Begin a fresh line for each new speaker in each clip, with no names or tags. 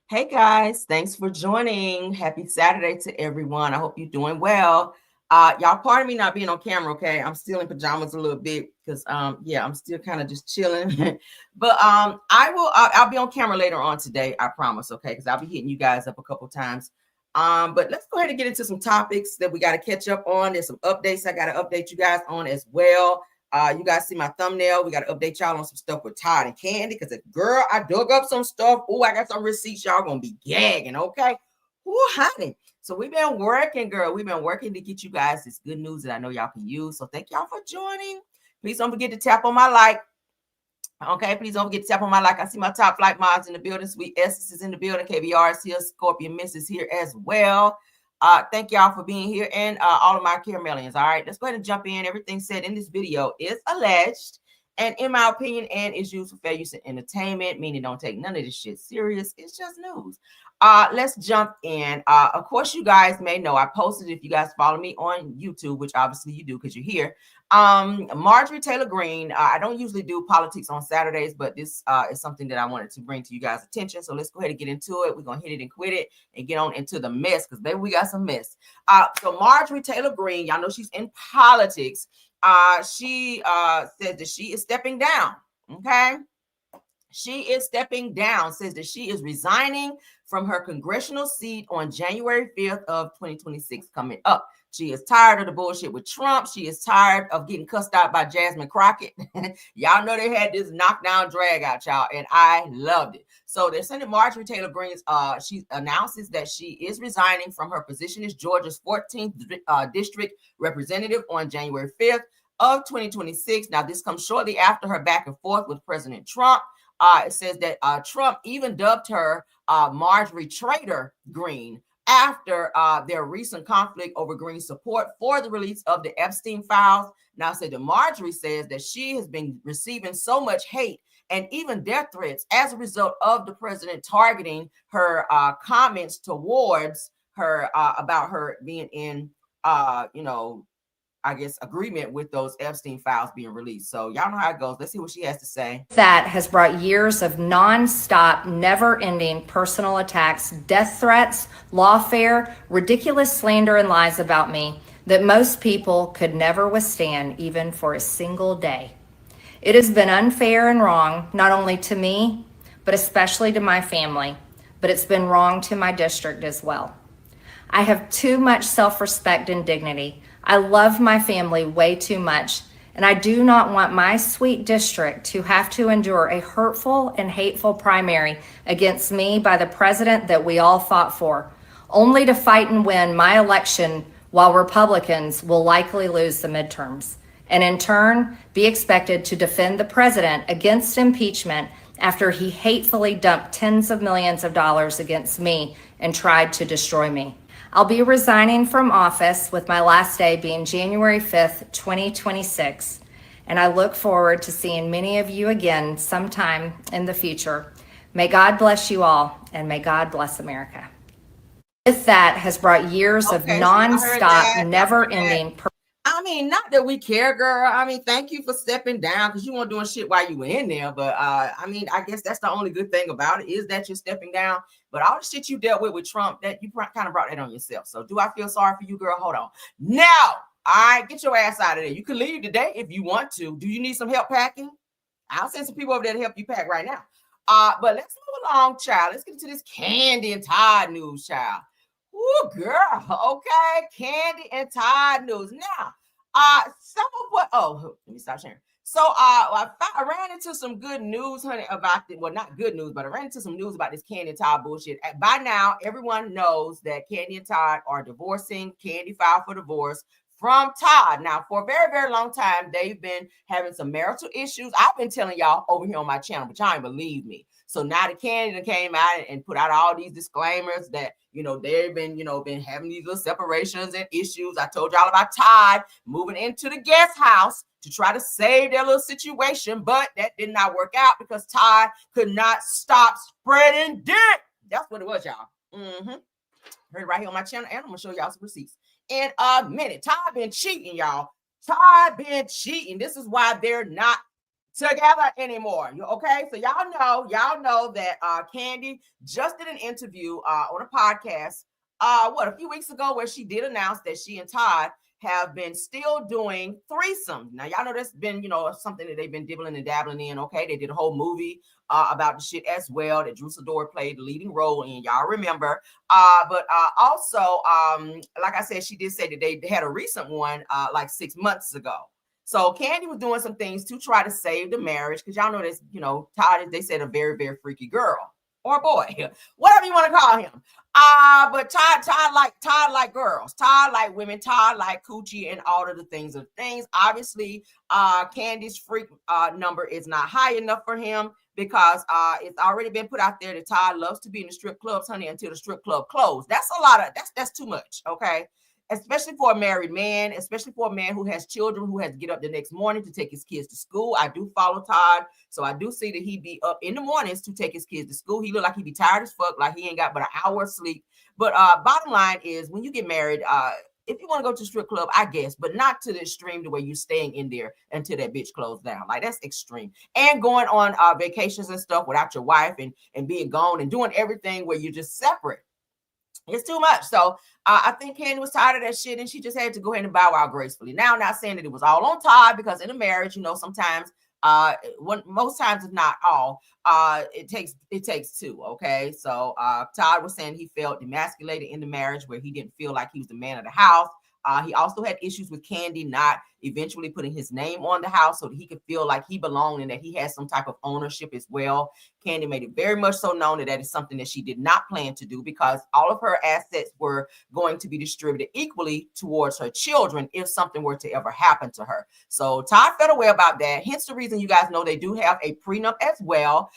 Hey guys, thanks for joining. Happy Saturday to everyone. I hope you're doing well. Y'all, pardon me not being on camera, okay? I'm still in pajamas a little bit because yeah, I'm still kind of just chilling. But I'll be on camera later on today, I promise, okay? Because I'll be hitting you guys up a couple times. But let's go ahead and get into some topics that we got to catch up on. There's some updates I got to update you guys on as well. You guys see my thumbnail. We got to update y'all on some stuff with Todd and Kandi because, girl, I dug up some stuff. Oh, I got some receipts. Y'all gonna be gagging, okay? Ooh, honey. So we've been working, girl. We've been working to get you guys this good news that I know y'all can use. So thank y'all for joining. Please don't forget to tap on my like. Okay, please don't forget to tap on my like. I see my top flight mods in the building. Sweet Essence is in the building. KBR is here. Scorpion Miss is here as well. Thank y'all for being here and all of my caramelians. All right, let's go ahead and jump in. Everything said in this video is alleged and, in my opinion, and is used for fair use and entertainment, meaning don't take none of this shit serious. It's just news. Let's jump in. Of course, you guys may know I posted, if you guys follow me on YouTube, which obviously you do because you're here. Marjorie Taylor Greene. I don't usually do politics on Saturdays, but this is something that I wanted to bring to you guys' attention. So let's go ahead and get into it. We're gonna hit it and quit it and get on into the mess because baby, we got some mess. So Marjorie Taylor Greene, y'all know she's in politics. She said that she is stepping down. Okay. She is stepping down, says that she is resigning from her congressional seat on January 5th of 2026 coming up. She is tired of the bullshit with Trump. She is tired of getting cussed out by Jasmine Crockett. Y'all know they had this knockdown drag out, y'all, and I loved it. So they're sending Marjorie Taylor Greene, she announces that she is resigning from her position as Georgia's 14th district representative on January 5th of 2026. Now, this comes shortly after her back and forth with President Trump. It says that Trump even dubbed her Marjorie Taylor Greene after their recent conflict over Greene's support for the release of the Epstein files. Now, said that Marjorie says that she has been receiving so much hate and even death threats as a result of the president targeting her comments towards her about her being in, I guess, agreement with those Epstein files being released. So y'all know how it goes. Let's see what she has to say.
That has brought years of nonstop, never-ending personal attacks, death threats, lawfare, ridiculous slander, and lies about me that most people could never withstand even for a single day. It has been unfair and wrong, not only to me, but especially to my family, but it's been wrong to my district as well. I have too much self-respect and dignity. I love my family way too much, and I do not want my sweet district to have to endure a hurtful and hateful primary against me by the president that we all fought for, only to fight and win my election while Republicans will likely lose the midterms, and in turn be expected to defend the president against impeachment after he hatefully dumped tens of millions of dollars against me and tried to destroy me. I'll be resigning from office with my last day being January 5th, 2026, and I look forward to seeing many of you again sometime in the future. May God bless you all, and may God bless America. With that has brought years of nonstop, never-ending.
I mean, not that we care, girl. I mean, thank you for stepping down because you weren't doing shit while you were in there. But I mean, I guess that's the only good thing about it is that you're stepping down. But all the shit you dealt with Trump, that you kind of brought that on yourself. So do I feel sorry for you, girl? Hold on. Now, all right, get your ass out of there. You can leave today if you want to. Do you need some help packing? I'll send some people over there to help you pack right now. But let's move along, child. Let's get into this Kandi and Todd news, child. Ooh, girl. Okay, Kandi and Todd news. Now, some of what, let me stop sharing. So I ran into some good news, honey, about it. Well, not good news, but I ran into some news about this Kandi and Todd bullshit. By now, everyone knows that Kandi and Todd are divorcing. Kandi filed for divorce from Todd. Now, for a very, very long time, they've been having some marital issues. I've been telling y'all over here on my channel, but y'all ain't believe me. So now the Kandi came out and put out all these disclaimers that, they've been, been having these little separations and issues. I told y'all about Todd moving into the guest house to try to save their little situation, but that did not work out because Todd could not stop spreading dick. That's what it was, y'all. Heard it right here on my channel, and I'm gonna show y'all some receipts in a minute. Todd been cheating, y'all. Todd been cheating. This is why they're not together anymore. Okay, so y'all know that Kandi just did an interview on a podcast a few weeks ago, where she did announce that she and Todd have been still doing threesomes. Now y'all know that's been something that they've been dibbling and dabbling in. Okay, they did a whole movie about the shit as well that Drew Sidor played the leading role in. Y'all remember? But also, like I said, she did say that they had a recent one like 6 months ago. So Kandi was doing some things to try to save the marriage, because y'all know this, Todd is, they said, a very, very freaky girl or boy, whatever you want to call him. But Todd like girls, Todd like women, Todd like coochie and all of the things. Obviously, Kandi's freak number is not high enough for him, because it's already been put out there that Todd loves to be in the strip clubs, honey, until the strip club closed. That's a lot of that's too much, okay? Especially for a married man, especially for a man who has children, who has to get up the next morning to take his kids to school. I do follow Todd, so I do see that he'd be up in the mornings to take his kids to school. He look like he'd be tired as fuck, like he ain't got but an hour of sleep. But bottom line is, when you get married, if you want to go to the strip club, I guess, but not to the extreme to where you're staying in there until that bitch closed down. Like, that's extreme. And going on vacations and stuff without your wife and being gone and doing everything where you're just separate. It's too much. So I think Kandi was tired of that shit, and she just had to go ahead and bow out gracefully. Now, I'm not saying that it was all on Todd, because in a marriage, sometimes, most times, if not all, it takes two. Okay. So Todd was saying he felt demasculated in the marriage, where he didn't feel like he was the man of the house. He also had issues with Kandi not eventually putting his name on the house so that he could feel like he belonged and that he has some type of ownership as well. Kandi made it very much so known that is something that she did not plan to do, because all of her assets were going to be distributed equally towards her children if something were to ever happen to her. So Todd felt away about that. Hence the reason you guys know they do have a prenup as well,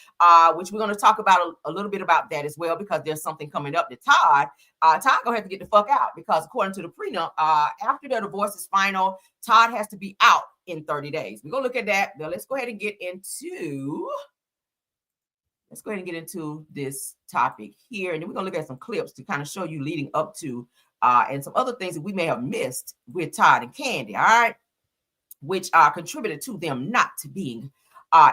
which we're going to talk about a little bit about that as well, because there's something coming up that Todd gonna have to get the fuck out, because according to the prenup, after the divorce is final, Todd has to be out in 30 days. We're gonna look at that. Now let's go ahead and get into this topic here, and then we're gonna look at some clips to kind of show you leading up to and some other things that we may have missed with Todd and Kandi, all right, which contributed to them not to being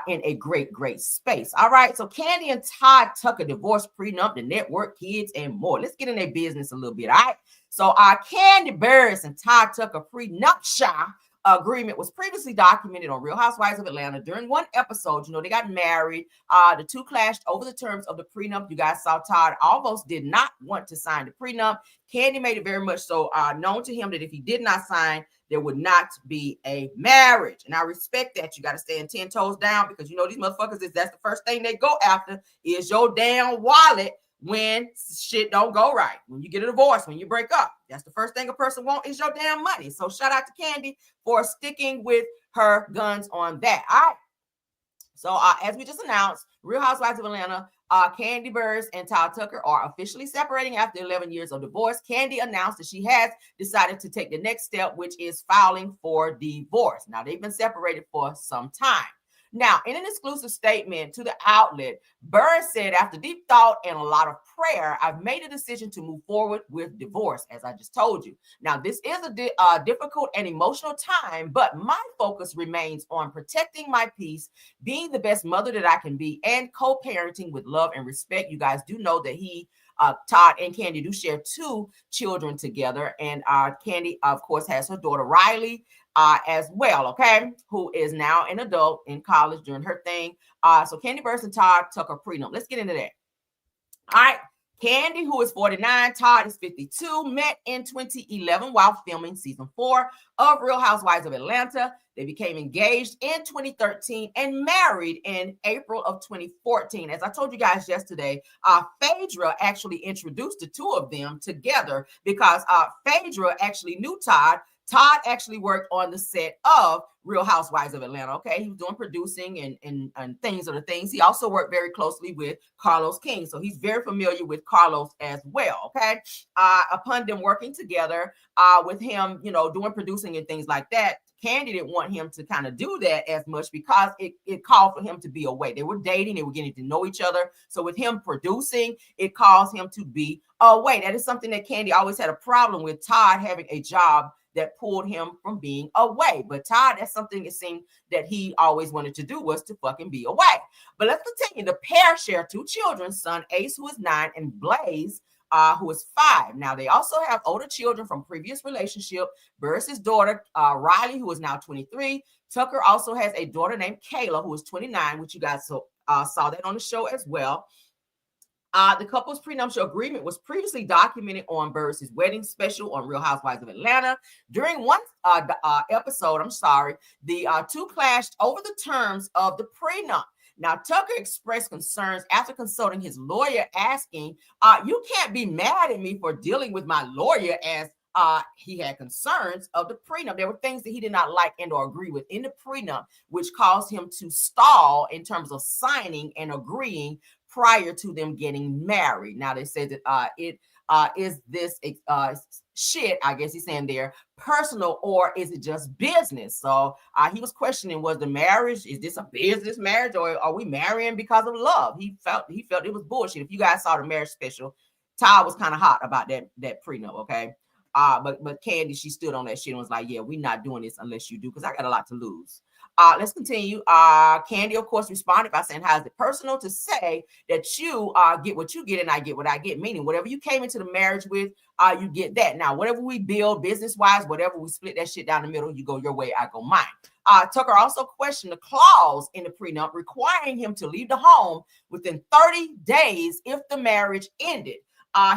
in a great space. All right, so Kandi and Todd Tucker divorce, prenup, the network, kids, and more. Let's get in their business a little bit. All right, so Kandi Burruss and Todd Tucker prenuptial agreement was previously documented on Real Housewives of Atlanta. During one episode, they got married. The two clashed over the terms of the prenup. You guys saw Todd almost did not want to sign the prenup. Kandi made it very much so known to him that if he did not sign, there would not be a marriage. And I respect that. You got to stand 10 toes down, because these motherfuckers, that's the first thing they go after is your damn wallet when shit don't go right. When you get a divorce, when you break up, that's the first thing a person wants is your damn money. So shout out to Kandi for sticking with her guns on that. All right. So as we just announced, Real Housewives of Atlanta, Kandi Burruss and Todd Tucker are officially separating after 11 years of divorce. Kandi announced that she has decided to take the next step, which is filing for divorce. Now, they've been separated for some time. Now, in an exclusive statement to the outlet, Burruss said, after deep thought and a lot of prayer, I've made a decision to move forward with divorce, as I just told you. Now, this is a difficult and emotional time, but my focus remains on protecting my peace, being the best mother that I can be, and co-parenting with love and respect. You guys do know that Todd and Kandi do share 2 children together, and Kandi, of course, has her daughter Riley as well, okay, who is now an adult in college doing her thing. So Kandi Burruss and Todd Tucker prenup. Let's get into that. All right. Kandi, who is 49, Todd is 52, met in 2011 while filming season 4 of Real Housewives of Atlanta. They became engaged in 2013 and married in April of 2014. As I told you guys yesterday, Phaedra actually introduced the two of them together, because Phaedra actually knew Todd. Todd actually worked on the set of Real Housewives of Atlanta. Okay, he was doing producing and things of the things. He also worked very closely with Carlos King, so he's very familiar with Carlos as well. Okay, upon them working together with him, doing producing and things like that, Kandi didn't want him to kind of do that as much, because it called for him to be away. They were dating, they were getting to know each other. So with him producing, it caused him to be away. That is something that Kandi always had a problem with, Todd having a job that pulled him from being away. But Todd, that's something it seemed that he always wanted to do, was to fucking be away. But let's continue. The pair share 2 children, son Ace, who is 9, and Blaze, who is 5. Now, they also have older children from previous relationship. Burris' daughter, Riley, who is now 23. Tucker also has a daughter named Kayla, who is 29, which you guys saw that on the show as well. The couple's prenuptial agreement was previously documented on Burris' wedding special on Real Housewives of Atlanta. During one episode, the 2 clashed over the terms of the prenup. Now, Tucker expressed concerns after consulting his lawyer, asking, you can't be mad at me for dealing with my lawyer, as he had concerns of the prenup. There were things that he did not like and or agree with in the prenup, which caused him to stall in terms of signing and agreeing prior to them getting married. Now, they said that is this shit, I guess he's saying there, personal, or is it just business? So he was questioning, was the marriage, is this a business marriage, or are we marrying because of love? He felt it was bullshit. If you guys saw the marriage special, Todd was kind of hot about that prenup, okay? But Kandi, she stood on that shit and was like, yeah, we're not doing this unless you do, because I got a lot to lose. Let's continue. Kandi, of course, responded by saying, how is it personal to say that you get what you get and I get what I get? Meaning, whatever you came into the marriage with, you get that. Now, whatever we build business-wise, whatever we split that shit down the middle, you go your way, I go mine. Tucker also questioned the clause in the prenup requiring him to leave the home within 30 days if the marriage ended.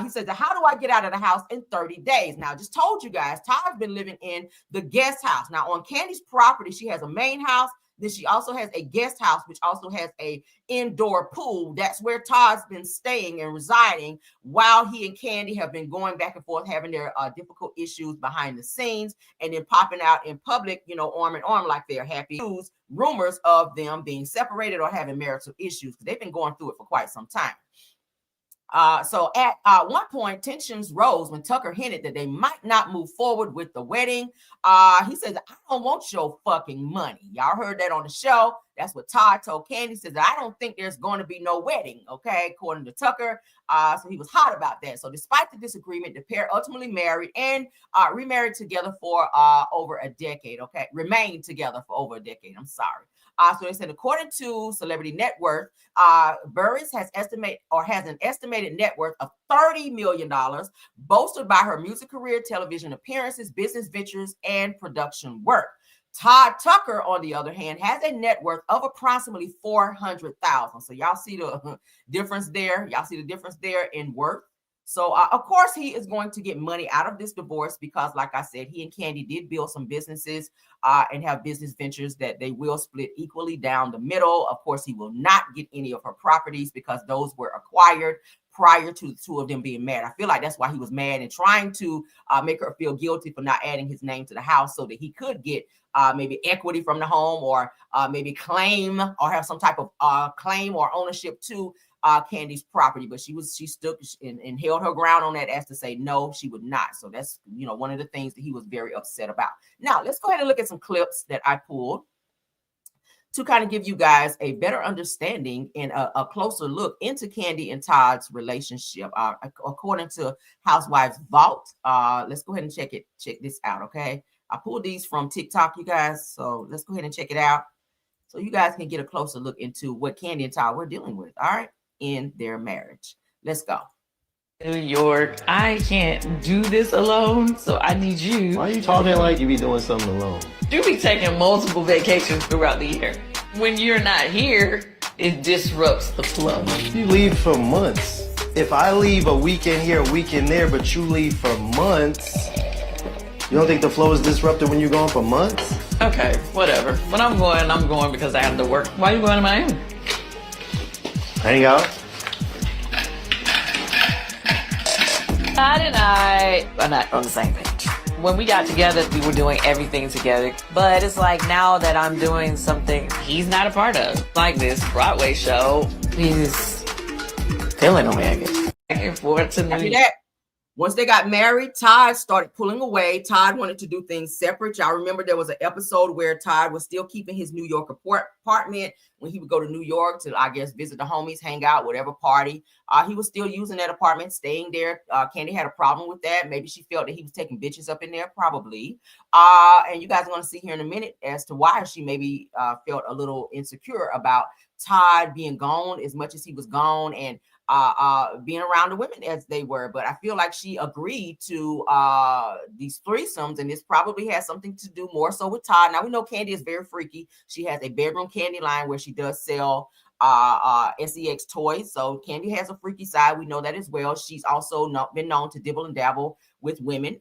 He says, how do I get out of the house in 30 days? Now, I just told you guys, Todd's been living in the guest house. Now, on Kandi's property, she has a main house. Then she also has a guest house, which also has a indoor pool. That's where Todd's been staying and residing while he and Kandi have been going back and forth, having their difficult issues behind the scenes, and then popping out in public, arm in arm like they're happy. Rumors of them being separated or having marital issues, because they've been going through it for quite some time. So at one point, tensions rose when Tucker hinted that they might not move forward with the wedding. He says, I don't want your fucking money. Y'all heard that on the show. That's what Todd told Kandi. He says, I don't think there's going to be no wedding, okay, according to Tucker. So he was hot about that. So despite the disagreement, the pair ultimately married and remarried together for over a decade, okay? Remained together for over a decade. I'm sorry. So they said, according to Celebrity Net Worth, Burris has an estimated net worth of $30 million, bolstered by her music career, television appearances, business ventures, and production work. Todd Tucker, on the other hand, has a net worth of approximately $400,000. So y'all see the difference there. Y'all see the difference there in worth. So, of course, he is going to get money out of this divorce because, like I said, he and Kandi did build some businesses and have business ventures that they will split equally down the middle. Of course, he will not get any of her properties because those were acquired prior to the 2 of them being married. I feel like that's why he was mad and trying to make her feel guilty for not adding his name to the house so that he could get maybe equity from the home, or maybe claim or have some type of claim or ownership to Kandi's property. But she stood and held her ground on that, as to say no, she would not. So that's one of the things that he was very upset about. Now let's go ahead and look at some clips that I pulled to kind of give you guys a better understanding and a closer look into Kandi and Todd's relationship. According to Housewives Vault, let's go ahead and check this out. Okay, I pulled these from TikTok, you guys. So let's go ahead and check it out, so you guys can get a closer look into what Kandi and Todd were dealing with. All right, in their marriage. Let's go.
New York, I can't do this alone, so I need you.
Why are you talking like you be doing something alone?
You be taking multiple vacations throughout the year. When you're not here, it disrupts the flow.
You leave for months. If I leave a weekend here, a weekend there, but you leave for months, you don't think the flow is disrupted when you're gone for months?
Okay, whatever. When I'm going because I have to work. Why are you going to Miami?
Hang out.
Todd and I are not on the same page. When we got together, we were doing everything together. But it's like now that I'm doing something he's not a part of, like this Broadway show, he's feeling on me, I guess. Back and forth to New York.
Once they got married, Todd started pulling away. Todd wanted to do things separate. Y'all remember there was an episode where Todd was still keeping his New York apartment when he would go to New York to, I guess, visit the homies, hang out, whatever party. He was still using that apartment, staying there. Kandi had a problem with that. Maybe she felt that he was taking bitches up in there, probably. And you guys are going to see here in a minute as to why she maybe felt a little insecure about Todd being gone as much as he was gone, and being around the women as they were. But I feel like she agreed to these threesomes, and this probably has something to do more so with Todd. Now we know Kandi is very freaky. She has a bedroom Kandi line where she does sell sex toys. So Kandi has a freaky side. We know that as well. She's also been known to dibble and dabble with women.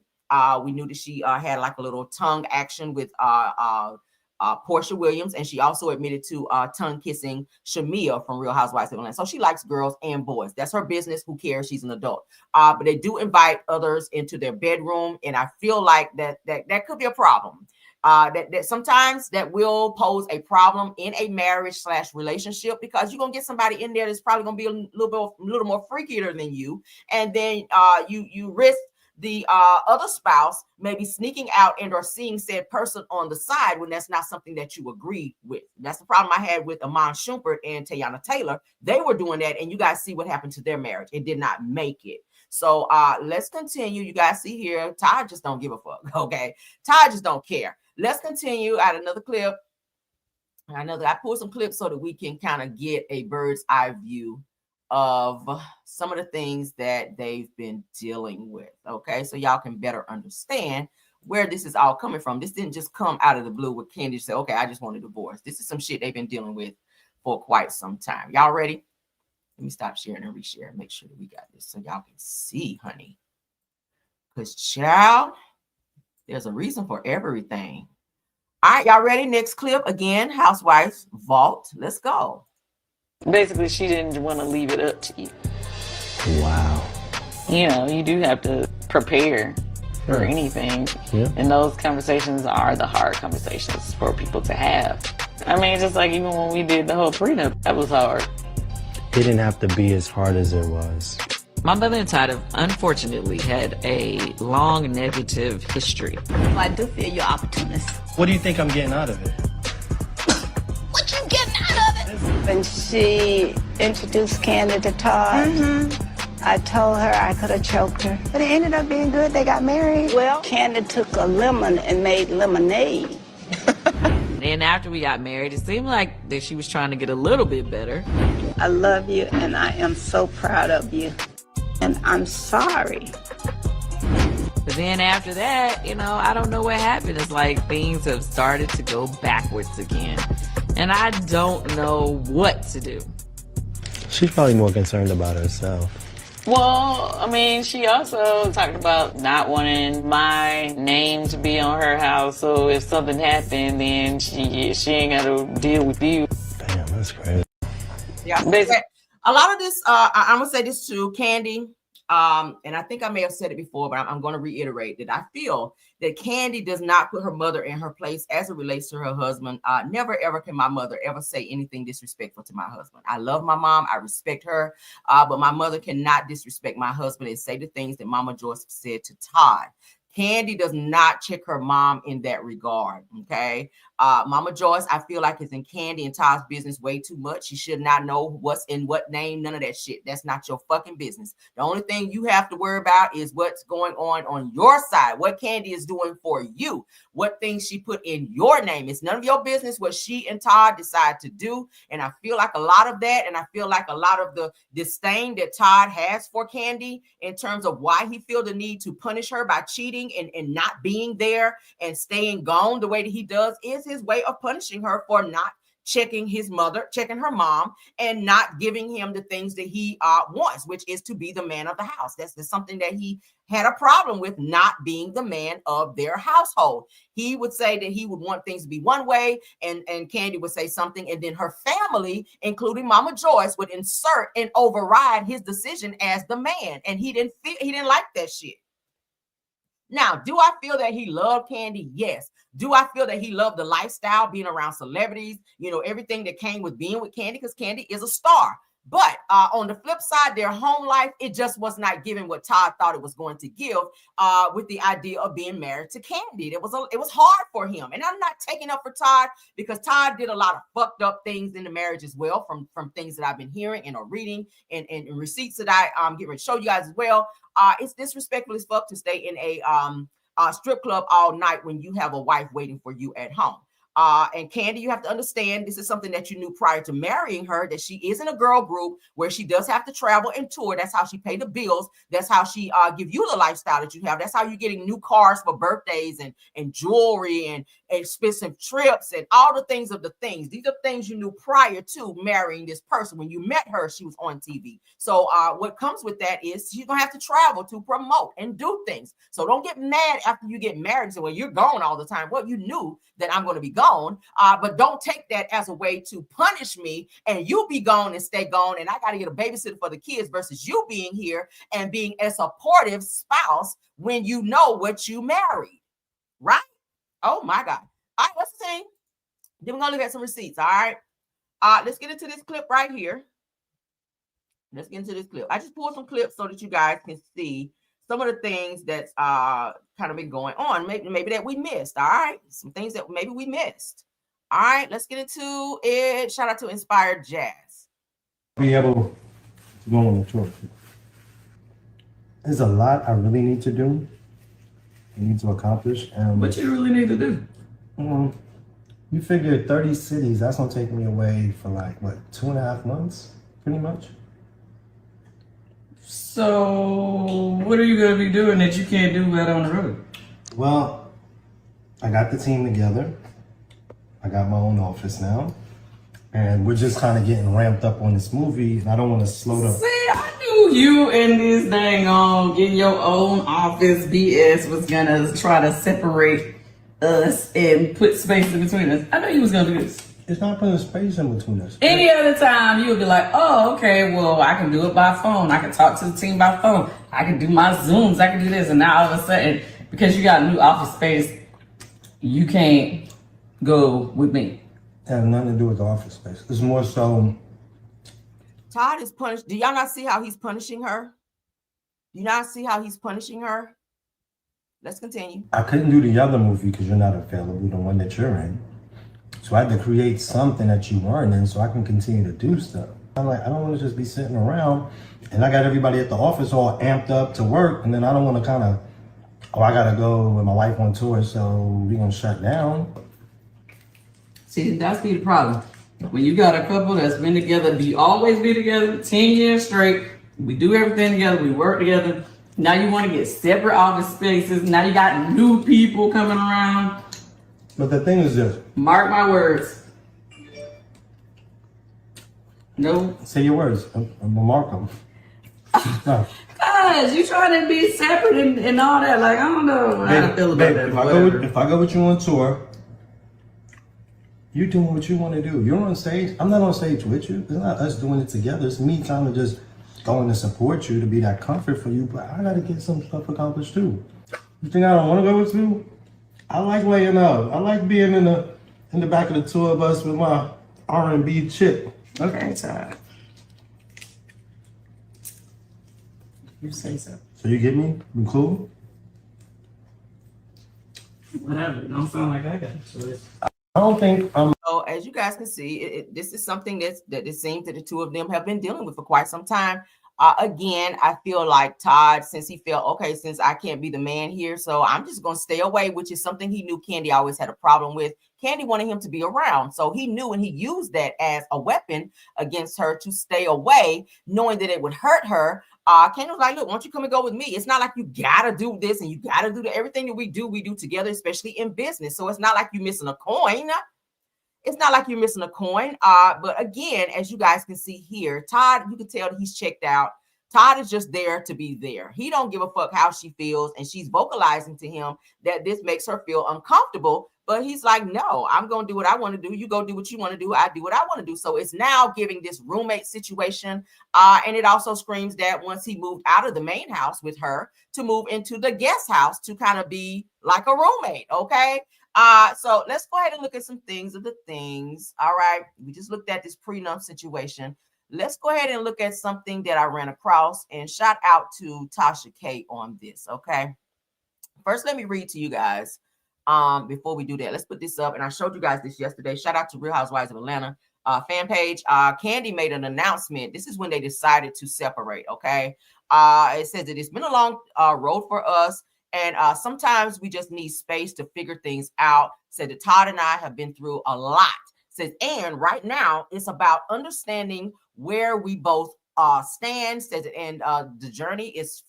We knew that she had like a little tongue action with Porsha Williams, and she also admitted to tongue kissing Shamia from Real Housewives of Atlanta. So she likes girls and boys. That's her business. Who cares? She's an adult. But they do invite others into their bedroom, and I feel like that could be a problem. That sometimes that will pose a problem in a marriage / relationship, because you're gonna get somebody in there that's probably gonna be a little more freakier than you, and then you risk the other spouse maybe sneaking out and or seeing said person on the side when that's not something that you agree with. That's the problem I had with Amon Shumpert and Teyana Taylor. They were doing that, and you guys see what happened to their marriage. It did not make it. So let's continue. You guys see here, Todd just don't give a fuck. Okay, Todd just don't care. Let's continue at another clip. I know that I pulled some clips so that we can kind of get a bird's eye view of some of the things that they've been dealing with. Okay, so y'all can better understand where this is all coming from. This didn't just come out of the blue with Kandi say, okay, I just want a divorce. This is some shit they've been dealing with for quite some time. Y'all ready? Let me stop sharing and reshare and make sure that we got this so y'all can see, honey. Because, child, there's a reason for everything. All right, y'all ready? Next clip. Again, Housewives Vault. Let's go.
Basically, she didn't want to leave it up to you.
Wow.
You know, you do have to prepare for anything.
Yeah.
And those conversations are the hard conversations for people to have. I mean, just like even when we did the whole prenup, that was hard.
It didn't have to be as hard as it was.
My mother and Todd have unfortunately had a long negative history.
I do feel you're opportunist.
What do you think I'm getting out of it?
What you getting out of it?
When she introduced Kandi to Todd, I told her I could have choked her. But it ended up being good. They got married. Well, Kandi took a lemon and made lemonade.
And after we got married, it seemed like that she was trying to get a little bit better.
I love you, and I am so proud of you. And I'm sorry.
But then after that, you know, I don't know what happened. It's like things have started to go backwards again. And I don't know what to do.
She's probably more concerned about herself.
Well, I mean, she also talked about not wanting my name to be on her house. So if something happened, then she ain't got to deal with you.
Damn, that's crazy.
Yeah. A lot of this, I'm going to say this to Kandi. And I think I may have said it before, but I'm going to reiterate that I feel that Kandi does not put her mother in her place as it relates to her husband. Never, ever can my mother ever say anything disrespectful to my husband. I love my mom. I respect her. But my mother cannot disrespect my husband and say the things that Mama Joyce said to Todd. Kandi does not check her mom in that regard, okay? Mama Joyce, I feel like, is in Kandi and Todd's business way too much. She should not know what's in what name, none of that shit. That's not your fucking business. The only thing you have to worry about is what's going on your side, what Kandi is doing for you, what things she put in your name. It's none of your business what she and Todd decide to do, and I feel like a lot of that, and I feel like a lot of the disdain that Todd has for Kandi in terms of why he feel the need to punish her by cheating and not being there and staying gone the way that he does is his way of punishing her for not checking her mom, and not giving him the things that he wants, which is to be the man of the house. That's something that he had a problem with, not being the man of their household. He would say that he would want things to be one way, and Kandi would say something, and then her family, including Mama Joyce, would insert and override his decision as the man, and he didn't like that shit. Now, do I feel that he loved Kandi? Yes. Do I feel that he loved the lifestyle, being around celebrities, you know, everything that came with being with Kandi, because Kandi is a star. But on the flip side, their home life, it just was not giving what Todd thought it was going to give with the idea of being married to Kandi. It was hard for him. And I'm not taking up for Todd because Todd did a lot of fucked up things in the marriage as well from things that I've been hearing and or reading and receipts that I'm getting ready to show you guys as well. It's disrespectful as fuck to stay in a strip club all night when you have a wife waiting for you at home. And Kandi, you have to understand, this is something that you knew prior to marrying her, that she is in a girl group where she does have to travel and tour. That's how she pay the bills. That's how she give you the lifestyle that you have. That's how you're getting new cars for birthdays and jewelry and expensive trips and all the things of the things. These are things you knew prior to marrying this person. When you met her, she was on TV. So what comes with that is she's going to have to travel to promote and do things. So don't get mad after you get married and say, well, you're gone all the time. Well, you knew that I'm going to be gone, but don't take that as a way to punish me and you be gone and stay gone and I got to get a babysitter for the kids versus you being here and being a supportive spouse when you know what you married, right? Oh my God. All right, let's see. Then we're going to look at some receipts, all right? Let's get into this clip right here. Let's get into this clip. I just pulled some clips so that you guys can see some of the things that's kind of been going on, maybe that we missed, all right? Some things that maybe we missed. All right, let's get into it. Shout out to Inspired Jazz.
Be able to go on the tour. There's a lot I really need to do. I need to accomplish.
What you really need to do?
You figure 30 cities, that's gonna take me away for like, what, 2.5 months, pretty much?
So, what are you going to be doing that you can't do that on the road?
Well, I got the team together. I got my own office now. And we're just kind of getting ramped up on this movie. And I don't want to slow down.
See, I knew you and this dang on getting your own office BS was going to try to separate us and put space in between us. I knew you was going to do this.
It's not putting space in between us.
Any other time, you would be like, oh, okay, well, I can do it by phone. I can talk to the team by phone. I can do my Zooms. I can do this. And now all of a sudden, because you got new office space, you can't go with me.
It has nothing to do with the office space. It's more so.
Todd is punished. Do y'all not see how he's punishing her? Do you not see how he's punishing her? Let's continue.
I couldn't do the other movie because you're not available, the one that you're in. So I had to create something that you weren't in so I can continue to do stuff. I'm like, I don't want to just be sitting around and I got everybody at the office all amped up to work and then I don't want to kind of, I got to go with my wife on tour, so we're going to shut down.
See, that's be the problem. When you got a couple that's been together, we always be together 10 years straight. We do everything together. We work together. Now you want to get separate office spaces. Now you got new people coming around.
But the thing is this.
Mark my words. No.
Say your words. I'm gonna mark them. No.
Guys, you trying to be separate and all that. Like, I don't know how to feel about that.
If I go with you on tour, you're doing what you want to do. You're on stage. I'm not on stage with you. It's not us doing it together. It's me trying to just going to support you, to be that comfort for you. But I got to get some stuff accomplished too. You think I don't want to go with you? I like laying out. I like being in the back of the tour bus with my R&B chick.
Okay, Todd. You say so.
So you get me? You cool?
Whatever. It don't sound like I got it.
I don't think I'm.
So as you guys can see, this is something that it seems that the two of them have been dealing with for quite some time. Again, I feel like Todd, since he felt, okay, since I can't be the man here, so I'm just going to stay away, which is something he knew Kandi always had a problem with. Kandi wanted him to be around. So he knew, and he used that as a weapon against her to stay away, knowing that it would hurt her. Kandi was like, look, why don't you come and go with me? It's not like you got to do this and you got to do everything that we do together, especially in business. So it's not like you're missing a coin. It's not like you're missing a coin. But again, as you guys can see here, Todd, you can tell that he's checked out. Todd is just there to be there. He don't give a fuck how she feels. And she's vocalizing to him that this makes her feel uncomfortable. But he's like, no, I'm going to do what I want to do. You go do what you want to do. I do what I want to do. So it's now giving this roommate situation. And it also screams that once he moved out of the main house with her to move into the guest house to kind of be like a roommate. Okay. So let's go ahead and look at some things of the things. All right. We just looked at this prenup situation. let's go ahead and look at something that I ran across, and shout out to Tasha K on this. Okay. First, let me read to you guys. Before we do that, let's put this up. And I showed you guys this yesterday. Shout out to Real Housewives of Atlanta fan page. Kandi made an announcement. This is when they decided to separate. Okay. It says that it's been a long road for us. And sometimes we just need space to figure things out. Said that Todd and I have been through a lot. Says, and right now it's about understanding where we both stand. Says, and the journey is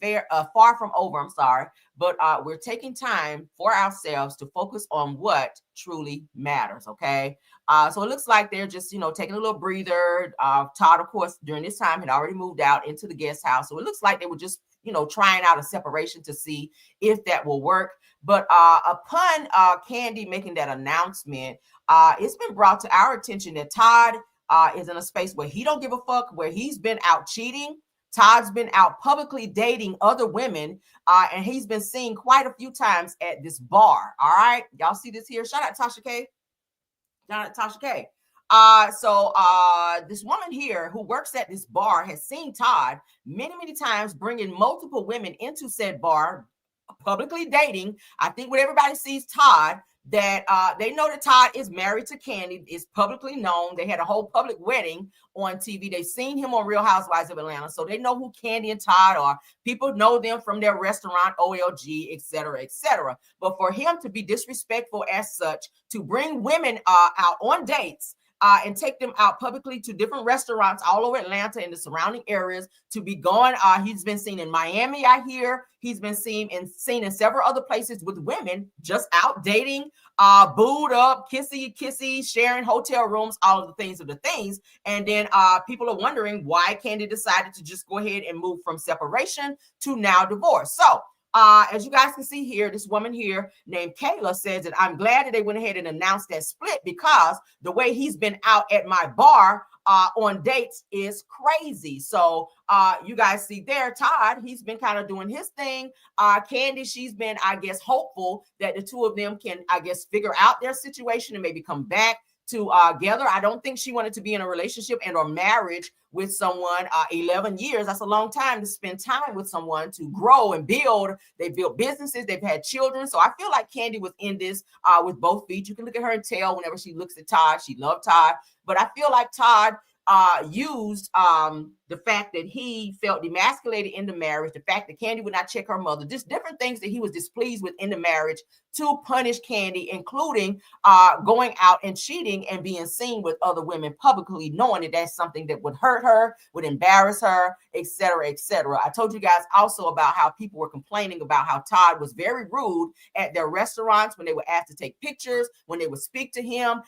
far from over. I'm sorry, but we're taking time for ourselves to focus on what truly matters. Okay. So it looks like they're just, taking a little breather. Todd, of course, during this time had already moved out into the guest house. So it looks like they were just, trying out a separation to see if that will work. But upon Kandi making that announcement, it's been brought to our attention that Todd is in a space where he don't give a fuck, where he's been out cheating. Todd's been out publicly dating other women, and he's been seen quite a few times at this bar. All right. Y'all see this here? Shout out Tasha K. Shout out Tasha K. So this woman here who works at this bar has seen Todd many times bringing multiple women into said bar, publicly dating. I think when everybody sees Todd, that they know that Todd is married to Kandi. It's publicly known. They had a whole public wedding on TV. They've seen him on Real Housewives of Atlanta, so they know who Kandi and Todd are. People know them from their restaurant, OLG, etc., etc. But for him to be disrespectful as such, to bring women out on dates, and take them out publicly to different restaurants all over Atlanta and the surrounding areas, to be gone. He's been seen in Miami, I hear. He's been seen in several other places with women just out dating, booed up, kissy, sharing hotel rooms, all of the things. And then people are wondering why Kandi decided to just go ahead and move from separation to now divorce. So as you guys can see here, this woman here named Kayla says that I'm glad that they went ahead and announced that split, because the way he's been out at my bar on dates is crazy. So you guys see there, Todd, he's been kind of doing his thing. Kandi, she's been, I guess, hopeful that the two of them can, I guess, figure out their situation and maybe come back together. I don't think she wanted to be in a relationship and or marriage with someone 11 years. That's a long time to spend time with someone, to grow and build. They built businesses, they've had children. So I feel like Kandi was in this with both feet. You can look at her and tell whenever she looks at Todd, she loved Todd. But I feel like Todd used the fact that he felt demasculated in the marriage, the fact that Kandi would not check her mother, just different things that he was displeased with in the marriage, to punish Kandi, including going out and cheating and being seen with other women publicly, knowing that that's something that would hurt her, would embarrass her, etc., etc. I told you guys also about how people were complaining about how Todd was very rude at their restaurants when they were asked to take pictures, when they would speak to him.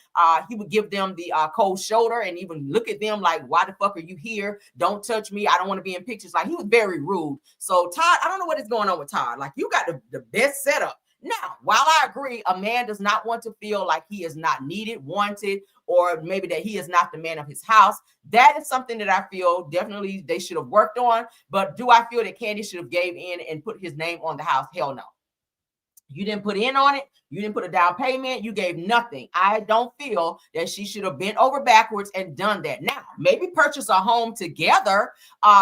He would give them the cold shoulder and even look at them like, why the fuck are you here? Don't touch me. I don't want to be in pictures. Like, he was very rude. So Todd, I don't know what is going on with Todd. Like, you got the best setup. Now, while I agree, a man does not want to feel like he is not needed, wanted, or maybe that he is not the man of his house. That is something that I feel definitely they should have worked on. But do I feel that Kandi should have gave in and put his name on the house? Hell no. You didn't put in on it. You didn't put a down payment. You gave nothing. I don't feel that she should have bent over backwards and done that. Now, maybe purchase a home together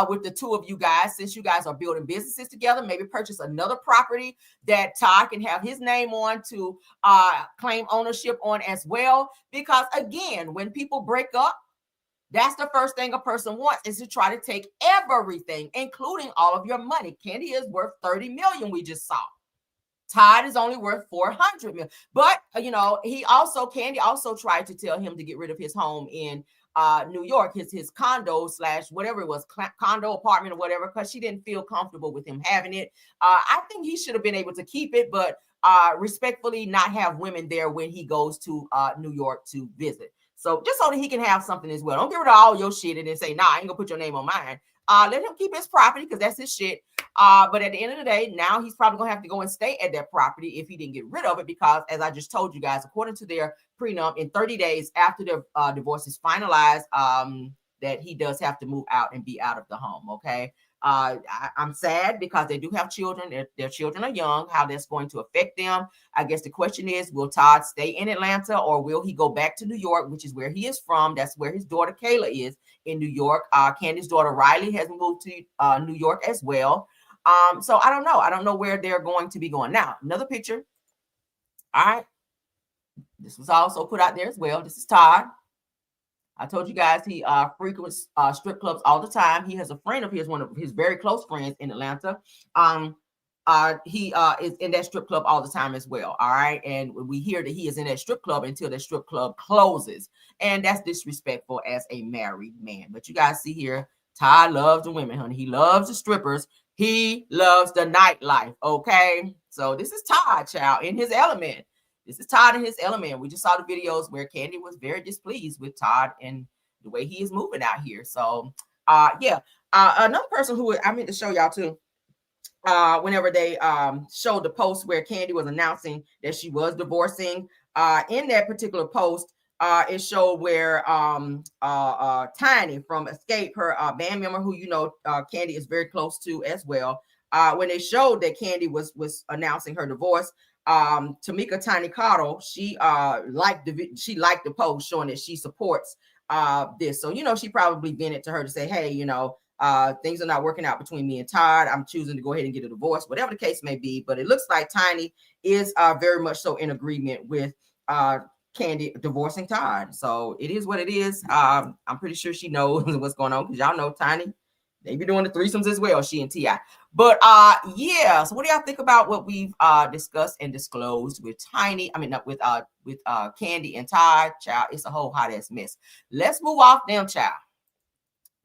with the two of you guys, since you guys are building businesses together. Maybe purchase another property that Todd can have his name on to claim ownership on as well. Because again, when people break up, that's the first thing a person wants, is to try to take everything, including all of your money. Kandi is worth $30 million, we just saw. Todd is only worth $400 million. But, Kandi also tried to tell him to get rid of his home in New York, his condo / whatever it was, condo, apartment, or whatever, because she didn't feel comfortable with him having it. I think he should have been able to keep it, but respectfully not have women there when he goes to New York to visit. So just so that he can have something as well. Don't get rid of all your shit and then say, nah, I ain't gonna put your name on mine. Let him keep his property because that's his shit. But at the end of the day, now he's probably going to have to go and stay at that property if he didn't get rid of it, because as I just told you guys, according to their prenup, in 30 days after their divorce is finalized, that he does have to move out and be out of the home. Okay. I'm sad because they do have children. Their children are young. How that's going to affect them. I guess the question is, will Todd stay in Atlanta or will he go back to New York, which is where he is from? That's where his daughter Kayla is, in New York. Kandi's daughter Riley has moved to New York as well. So I don't know. I don't know where they're going to be going. Now, another picture. All right. This was also put out there as well. This is Todd. I told you guys he frequents strip clubs all the time. He has a friend of his, one of his very close friends in Atlanta. He is in that strip club all the time as well. All right. And we hear that he is in that strip club until the strip club closes. And that's disrespectful as a married man. But you guys see here, Todd loves the women, honey. He loves the strippers. He loves the nightlife. Okay. So this is Todd, child, in his element. This is Todd in his element. We just saw the videos where Kandi was very displeased with Todd and the way he is moving out here. So, yeah. Another person who I meant to show y'all too, whenever they showed the post where Kandi was announcing that she was divorcing, in that particular post, it showed where Tiny from Escape, her band member who, you know, Kandi is very close to as well. When they showed that Kandi was announcing her divorce, Tamika Tiny Cottle, she liked the post showing that she supports this. So, you know, she probably vented to her to say, hey, you know, things are not working out between me and Todd. I'm choosing to go ahead and get a divorce, whatever the case may be. But it looks like Tiny is very much so in agreement with Kandi divorcing Todd. So it is what it is. I'm pretty sure she knows what's going on because y'all know Tiny, they be doing the threesomes as well, she and T.I. But yeah, so what do y'all think about what we've discussed and disclosed with Tiny? I mean, not with Kandi and Todd, child. It's a whole hot ass mess. Let's move off them, child.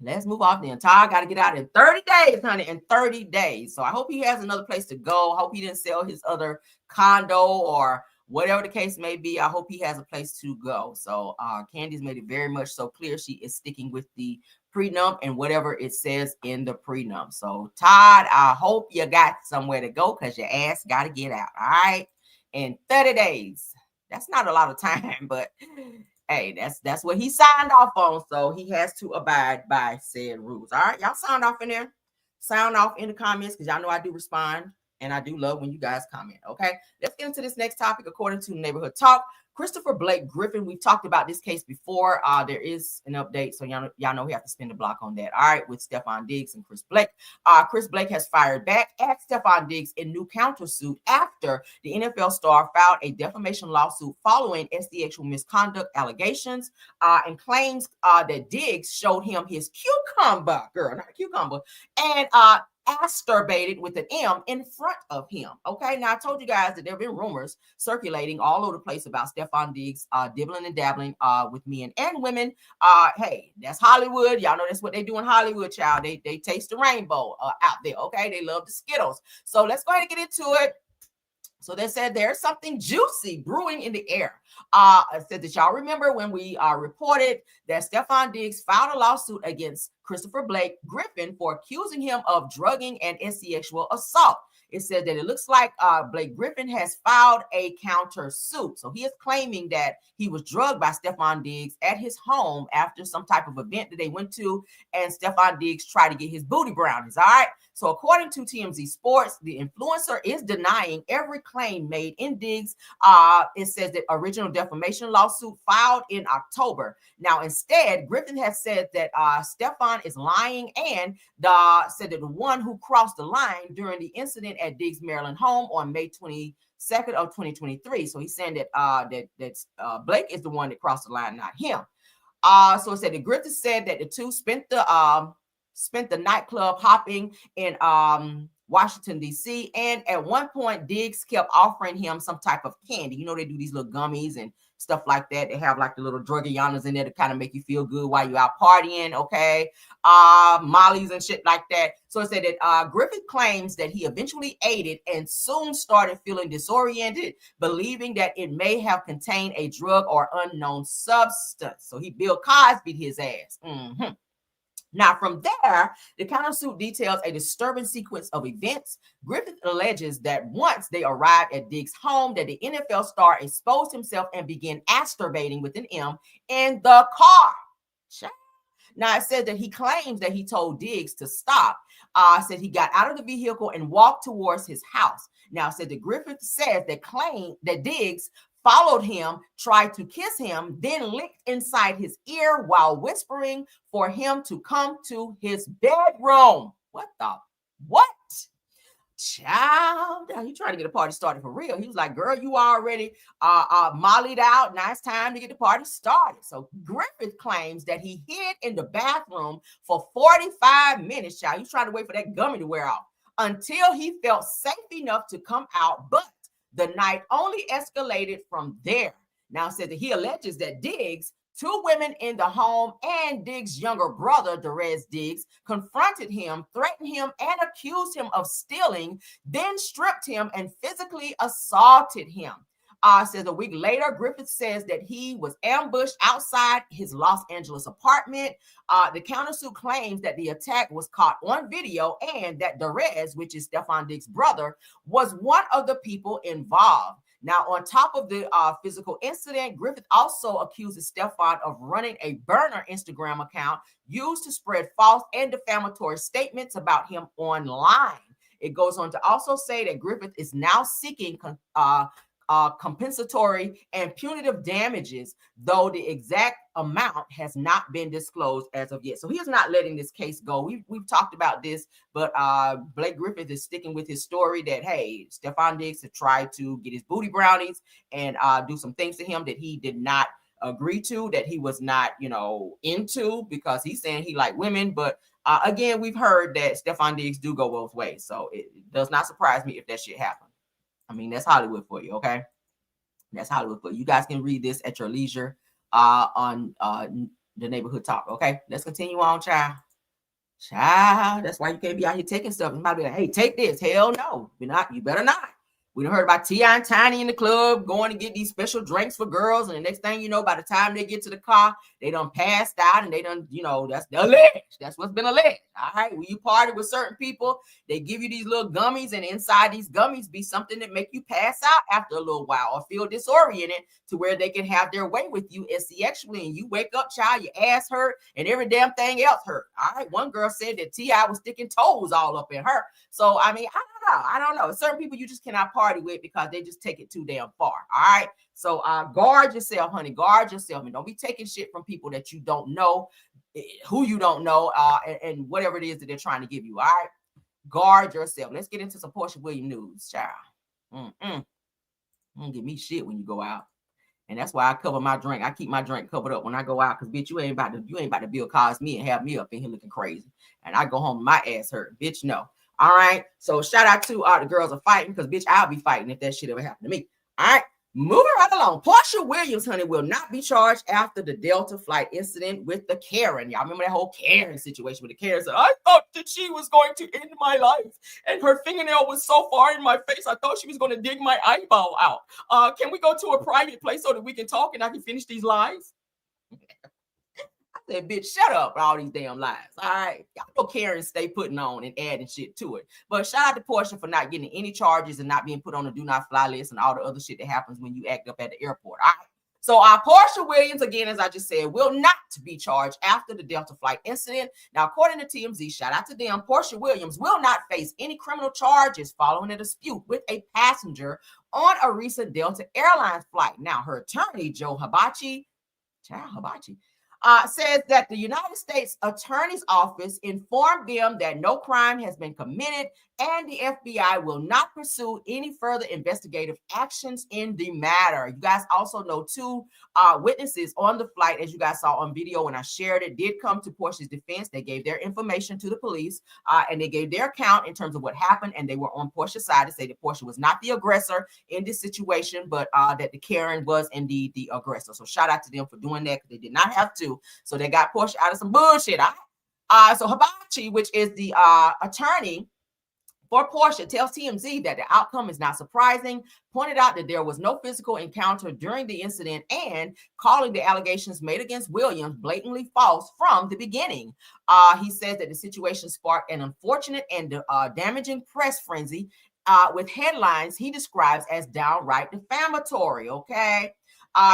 Let's move off then. Todd got to get out in 30 days, honey, in 30 days. So I hope he has another place to go. I hope he didn't sell his other condo or whatever the case may be. I hope he has a place to go. So Kandi's made it very much so clear she is sticking with the prenup and whatever it says in the prenup. So Todd, I hope you got somewhere to go because your ass got to get out. All right. In 30 days. That's not a lot of time, but hey, that's what he signed off on. So he has to abide by said rules. All right. Y'all sound off in there. Sound off in the comments because y'all know I do respond. And I do love when you guys comment. Okay, let's get into this next topic. According to Neighborhood Talk, Christopher Blake Griffin. We've talked about this case before. There is an update, so y'all know we have to spin the block on that. All right, with Stefon Diggs and Chris Blake. Chris Blake has fired back at Stefon Diggs in new countersuit after the NFL star filed a defamation lawsuit following sexual misconduct allegations and claims that Diggs showed him his cucumber, girl, not a cucumber, and masturbated with an M in front of him. Okay, now I told you guys that there have been rumors circulating all over the place about Stefon Diggs dibbling and dabbling with men and women. Hey, that's Hollywood. Y'all know that's what they do in Hollywood, child. They taste the rainbow out there. Okay, they love the Skittles. So let's go ahead and get into it. So they said there's something juicy brewing in the air. I said that y'all remember when we reported that Stefon Diggs filed a lawsuit against Christopher Blake Griffin for accusing him of drugging and sexual assault. It said that it looks like Blake Griffin has filed a countersuit. So he is claiming that he was drugged by Stefon Diggs at his home after some type of event that they went to, and Stefon Diggs tried to get his booty brownies. All right. So according to TMZ Sports, the influencer is denying every claim made in Diggs. It says that original defamation lawsuit filed in October. Now, instead, Griffin has said that Stefon is lying and said that the one who crossed the line during the incident at Diggs' Maryland home on May 22nd of 2023. So he's saying that Blake is the one that crossed the line, not him. So it said that Griffin said that the two spent the nightclub hopping in Washington, D.C. And at one point, Diggs kept offering him some type of candy. You know, they do these little gummies and stuff like that. They have like the little druggianas in there to kind of make you feel good while you're out partying, okay? Mollies and shit like that. So it said that Griffith claims that he eventually ate it and soon started feeling disoriented, believing that it may have contained a drug or unknown substance. So he Bill Cosby'd his ass. Mm-hmm. Now, from there, the countersuit details a disturbing sequence of events. Griffith alleges that once they arrived at Diggs' home, that the NFL star exposed himself and began masturbating with an M in the car. Now, it said that he claims that he told Diggs to stop. Said he got out of the vehicle and walked towards his house. Now, said that Griffith says that claimed that Diggs followed him, tried to kiss him, then licked inside his ear while whispering for him to come to his bedroom. What the? What? Child, he trying to get a party started for real. He was like, girl, you already mollied out. Now it's time to get the party started. So Griffith claims that he hid in the bathroom for 45 minutes, child. He was trying to wait for that gummy to wear off until he felt safe enough to come out. But the night only escalated from there. Now it says that he alleges that Diggs, 2 women in the home, and Diggs' younger brother, Belle'S Diggs, confronted him, threatened him, and accused him of stealing, then stripped him and physically assaulted him. Says a week later, Griffith says that he was ambushed outside his Los Angeles apartment. The countersuit claims that the attack was caught on video and that Belle'S, which is Stefon Diggs' brother, was one of the people involved. Now, on top of the physical incident, Griffith also accuses Stephon of running a burner Instagram account used to spread false and defamatory statements about him online. It goes on to also say that Griffith is now seeking compensatory and punitive damages, though the exact amount has not been disclosed as of yet. So he is not letting this case go. We've talked about this, but Blake Griffith is sticking with his story that, hey, Stefon Diggs had tried to get his booty brownies and do some things to him that he did not agree to, that he was not, into, because he's saying he liked women. But again, we've heard that Stefon Diggs do go both ways. So it does not surprise me if that shit happened. I mean, that's Hollywood for you, okay? That's Hollywood for you. You guys can read this at your leisure on the Neighborhood Talk, okay? Let's continue on, child. Child, that's why you can't be out here taking stuff. You might be like, hey, take this. Hell no. You better not. We done heard about T.I. and Tiny in the club going to get these special drinks for girls. And the next thing you know, by the time they get to the car, they done passed out and they done, that's alleged. That's what's been alleged. All right. When you party with certain people, they give you these little gummies, and inside these gummies be something that make you pass out after a little while or feel disoriented to where they can have their way with you sexually. And you wake up, child, your ass hurt and every damn thing else hurt. All right. One girl said that T.I. was sticking toes all up in her. So, I mean, I don't know. Certain people you just cannot party with because they just take it too damn far. All right. So guard yourself, honey. Guard yourself, and don't be taking shit from people that you don't know, who you don't know, and whatever it is that they're trying to give you. All right. Guard yourself. Let's get into some Porsha Williams news, child. Don't give me shit when you go out. And that's why I cover my drink. I keep my drink covered up when I go out, because bitch, you ain't about to Bill Cosby me and have me up in here looking crazy. And I go home and my ass hurt. Bitch, no. All right. So shout out to the girls are fighting, because bitch, I'll be fighting if that shit ever happened to me. All right. Moving right along. Porsha Williams, honey, will not be charged after the Delta flight incident with the Karen. Y'all remember that whole Karen situation with the Karen? Said, I thought that she was going to end my life, and her fingernail was so far in my face, I thought she was going to dig my eyeball out. Can we go to a private place so that we can talk and I can finish these lies? I said, bitch, shut up with all these damn lies. All right. Y'all know Karen stay putting on and adding shit to it. But shout out to Porsha for not getting any charges and not being put on the do not fly list and all the other shit that happens when you act up at the airport. All right. So Porsha Williams, again, as I just said, will not be charged after the Delta flight incident. Now, according to TMZ, shout out to them, Porsha Williams will not face any criminal charges following a dispute with a passenger on a recent Delta Airlines flight. Now, her attorney, Joe Hibachi, says that the United States Attorney's Office informed them that no crime has been committed and the FBI will not pursue any further investigative actions in the matter. You guys also know 2 witnesses on the flight, as you guys saw on video when I shared it, did come to Porsha's defense. They gave their information to the police and they gave their account in terms of what happened, and they were on Porsha's side to say that Porsha was not the aggressor in this situation, but that the Karen was indeed the aggressor. So shout out to them for doing that, because they did not have to. So they got Porsha out of some bullshit. So Hibachi, which is the attorney for Porsha, tells TMZ that the outcome is not surprising, pointed out that there was no physical encounter during the incident, and calling the allegations made against Williams blatantly false from the beginning. He says that the situation sparked an unfortunate and damaging press frenzy with headlines he describes as downright defamatory, okay?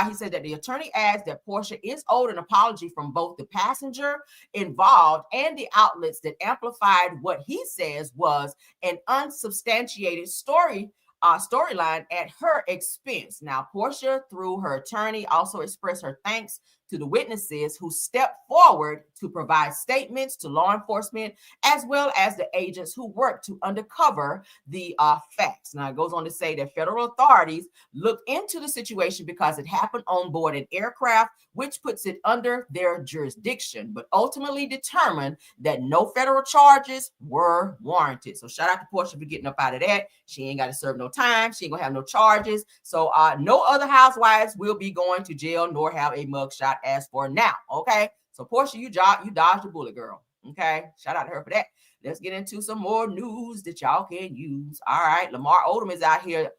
He said that the attorney adds that Porsha is owed an apology from both the passenger involved and the outlets that amplified what he says was an unsubstantiated storyline at her expense. Now, Porsha, through her attorney, also expressed her thanks to the witnesses who stepped forward to provide statements to law enforcement, as well as the agents who worked to uncover the facts. Now, it goes on to say that federal authorities looked into the situation because it happened on board an aircraft, which puts it under their jurisdiction, but ultimately determined that no federal charges were warranted. So shout out to Porsha for getting up out of that. She ain't got to serve no time. She ain't gonna have no charges. So no other housewives will be going to jail nor have a mugshot as for now. Okay. So Porsha, you dodged the bullet, girl. Okay. Shout out to her for that. Let's get into some more news that y'all can use. All right. Lamar Odom is out here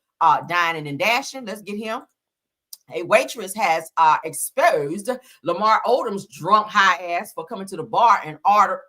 dining and dashing. Let's get him. A waitress has exposed Lamar Odom's drunk high ass for coming to the bar and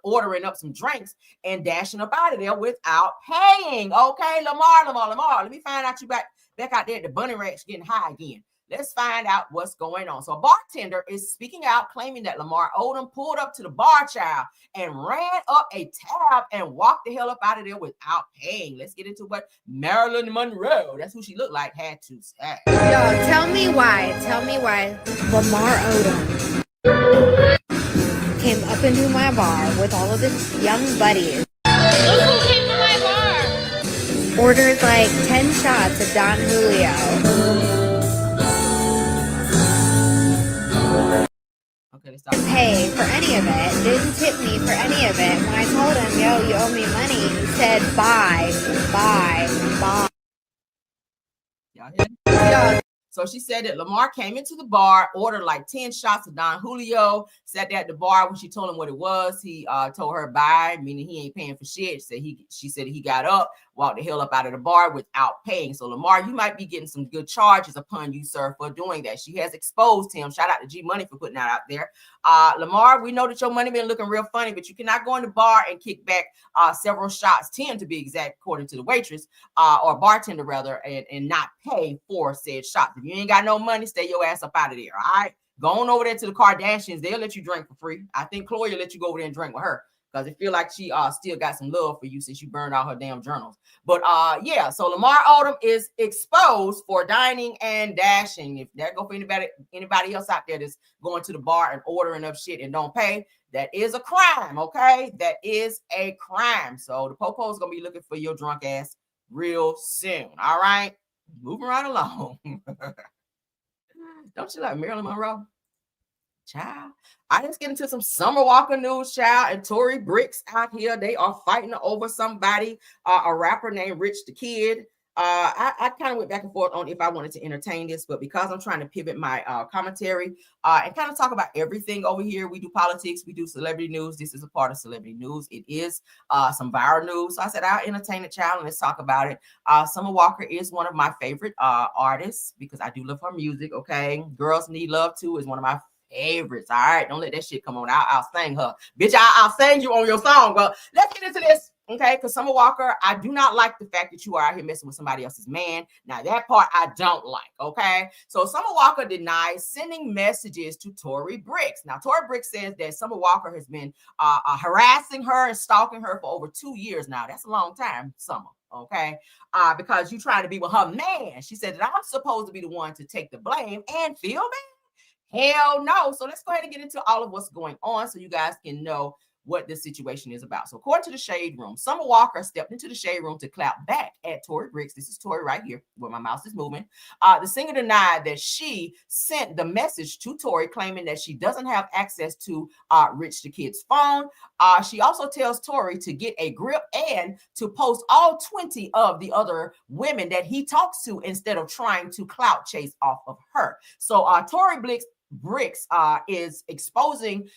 ordering up some drinks and dashing up out of there without paying. Okay, Lamar. Let me find out you back out there at the bunny ranch getting high again. Let's find out what's going on. So a bartender is speaking out, claiming that Lamar Odom pulled up to the bar, child, and ran up a tab and walked the hell up out of there without paying. Let's get into what Marilyn Monroe, that's who she looked like, had to say.
Yo, tell me why Lamar Odom came up into my bar with all of his young buddies.
Look who came to my bar.
Ordered like 10 shots of Don Julio.
Okay, let's stop.
Pay for any of it. Didn't tip me for any of it. When I told him, yo, you owe me money, he said, bye.
Y'all hear?
Yo,
So she said that Lamar came into the bar, ordered like 10 shots of Don Julio, sat there at the bar. When she told him what it was, he told her bye, meaning he ain't paying for shit. She said he got up, walked the hell up out of the bar without paying. So Lamar, you might be getting some good charges upon you, sir, for doing that. She has exposed him. Shout out to G Money for putting that out there. Lamar, we know that your money been looking real funny, but you cannot go in the bar and kick back several shots, 10 to be exact, according to the waitress or bartender rather, and not pay for said shots. If you ain't got no money, stay your ass up out of there. All right, go on over there to the Kardashians. They'll let you drink for free. I think Chloe will let you go over there and drink with her, because I feel like she still got some love for you since you burned all her damn journals. But yeah, so Lamar Odom is exposed for dining and dashing. If that go for anybody else out there that's going to the bar and ordering up shit and don't pay, that is a crime. Okay, that is a crime. So the popo is gonna be looking for your drunk ass real soon. All right, moving right along. Don't you like Marilyn Monroe? Child, I just get into some Summer Walker news, child, and Tory Bricks out here. They are fighting over somebody, a rapper named Rich the Kid. I kind of went back and forth on if I wanted to entertain this, but because I'm trying to pivot my commentary and kind of talk about everything over here, we do politics, we do celebrity news. This is a part of celebrity news. It is some viral news. So I said, I'll entertain the child and let's talk about it. Summer Walker is one of my favorite artists because I do love her music. Okay. Girls Need Love Too is one of my favorites. All right. Don't let that shit come on. I'll sing her. Bitch, I'll sing you on your song. But let's get into this. Okay, because Summer Walker, I do not like the fact that you are out here messing with somebody else's man. Now, that part I don't like, okay? So Summer Walker denies sending messages to Tory Bricks. Now, Tory Bricks says that Summer Walker has been harassing her and stalking her for over 2 years now. That's a long time, Summer, okay? Because you're trying to be with her man. She said that I'm supposed to be the one to take the blame and feel bad. Hell no. So let's go ahead and get into all of what's going on so you guys can know what this situation is about. So according to the Shade Room, Summer Walker stepped into the Shade Room to clap back at Tory Bricks. This is Tory right here where my mouse is moving. The singer denied that she sent the message to Tory, claiming that she doesn't have access to Rich the Kid's phone. She also tells Tory to get a grip and to post all 20 of the other women that he talks to instead of trying to clout chase off of her. So Tory Bricks is exposing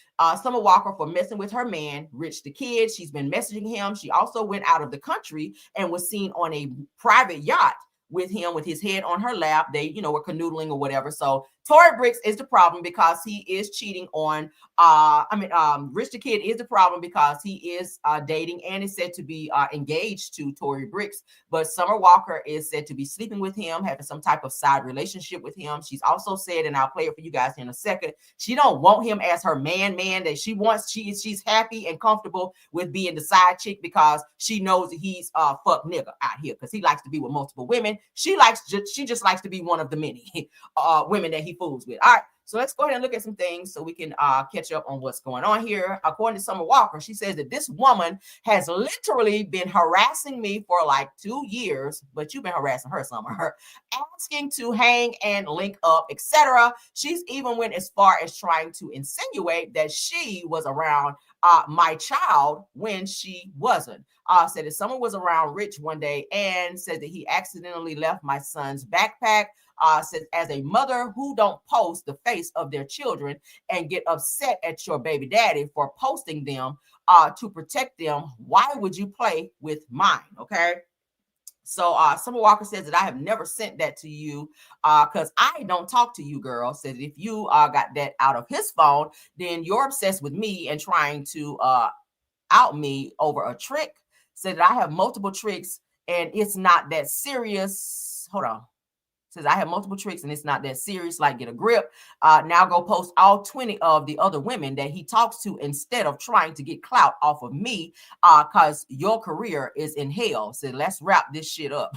Summer Walker for messing with her man, Rich the Kid. She's been messaging him. She also went out of the country and was seen on a private yacht with him with his head on her lap. They, were canoodling or whatever. So Tory Bricks is the problem because he is cheating on, Rich the Kid is the problem because he is dating and is said to be engaged to Tory Bricks. But Summer Walker is said to be sleeping with him, having some type of side relationship with him. She's also said, and I'll play it for you guys in a second, she don't want him as her man, that she's happy and comfortable with being the side chick because she knows that he's fuck nigga out here because he likes to be with multiple women. She just likes to be one of the many women that he fools with. All right, so let's go ahead and look at some things so we can catch up on what's going on here. According to Summer Walker, she says that this woman has literally been harassing me for like 2 years, but you've been harassing her, Summer, asking to hang and link up, etc. She's even went as far as trying to insinuate that she was around my child when she wasn't. Said that someone was around Rich one day and said that he accidentally left my son's backpack. Says, as a mother who don't post the face of their children and get upset at your baby daddy for posting them to protect them, why would you play with mine? Okay. So Summer Walker says that I have never sent that to you because I don't talk to you, girl. Says if you got that out of his phone, then you're obsessed with me and trying to out me over a trick. Said that I have multiple tricks and it's not that serious. Hold on. Says I have multiple tricks and it's not that serious. Like, get a grip. Now go post all 20 of the other women that he talks to instead of trying to get clout off of me because your career is in hell. Said let's wrap this shit up.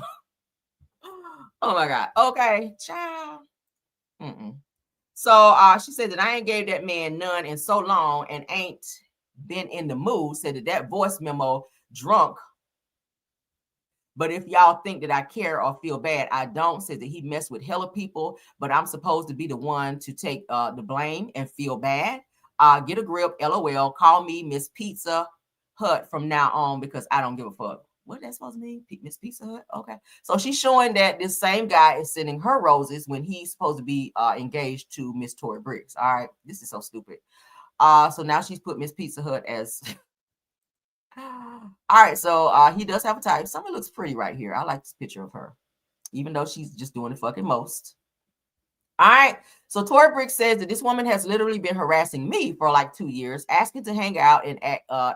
Oh my God. Okay, child. So she said that I ain't gave that man none in so long and ain't been in the mood. Said that voice memo drunk. But if y'all think that I care or feel bad, I don't. Says that he messed with hella people, but I'm supposed to be the one to take the blame and feel bad. Get a grip, LOL. Call me Miss Pizza Hut from now on because I don't give a fuck. What that supposed to mean? Miss Pizza Hut? Okay. So she's showing that this same guy is sending her roses when he's supposed to be engaged to Miss Tory Bricks. All right. This is so stupid. So now she's put Miss Pizza Hut as... All right, so he does have a type. Summer looks pretty right here. I like this picture of her, even though she's just doing the fucking most. All right, so Tory Bricks says that this woman has literally been harassing me for like 2 years, asking to hang out and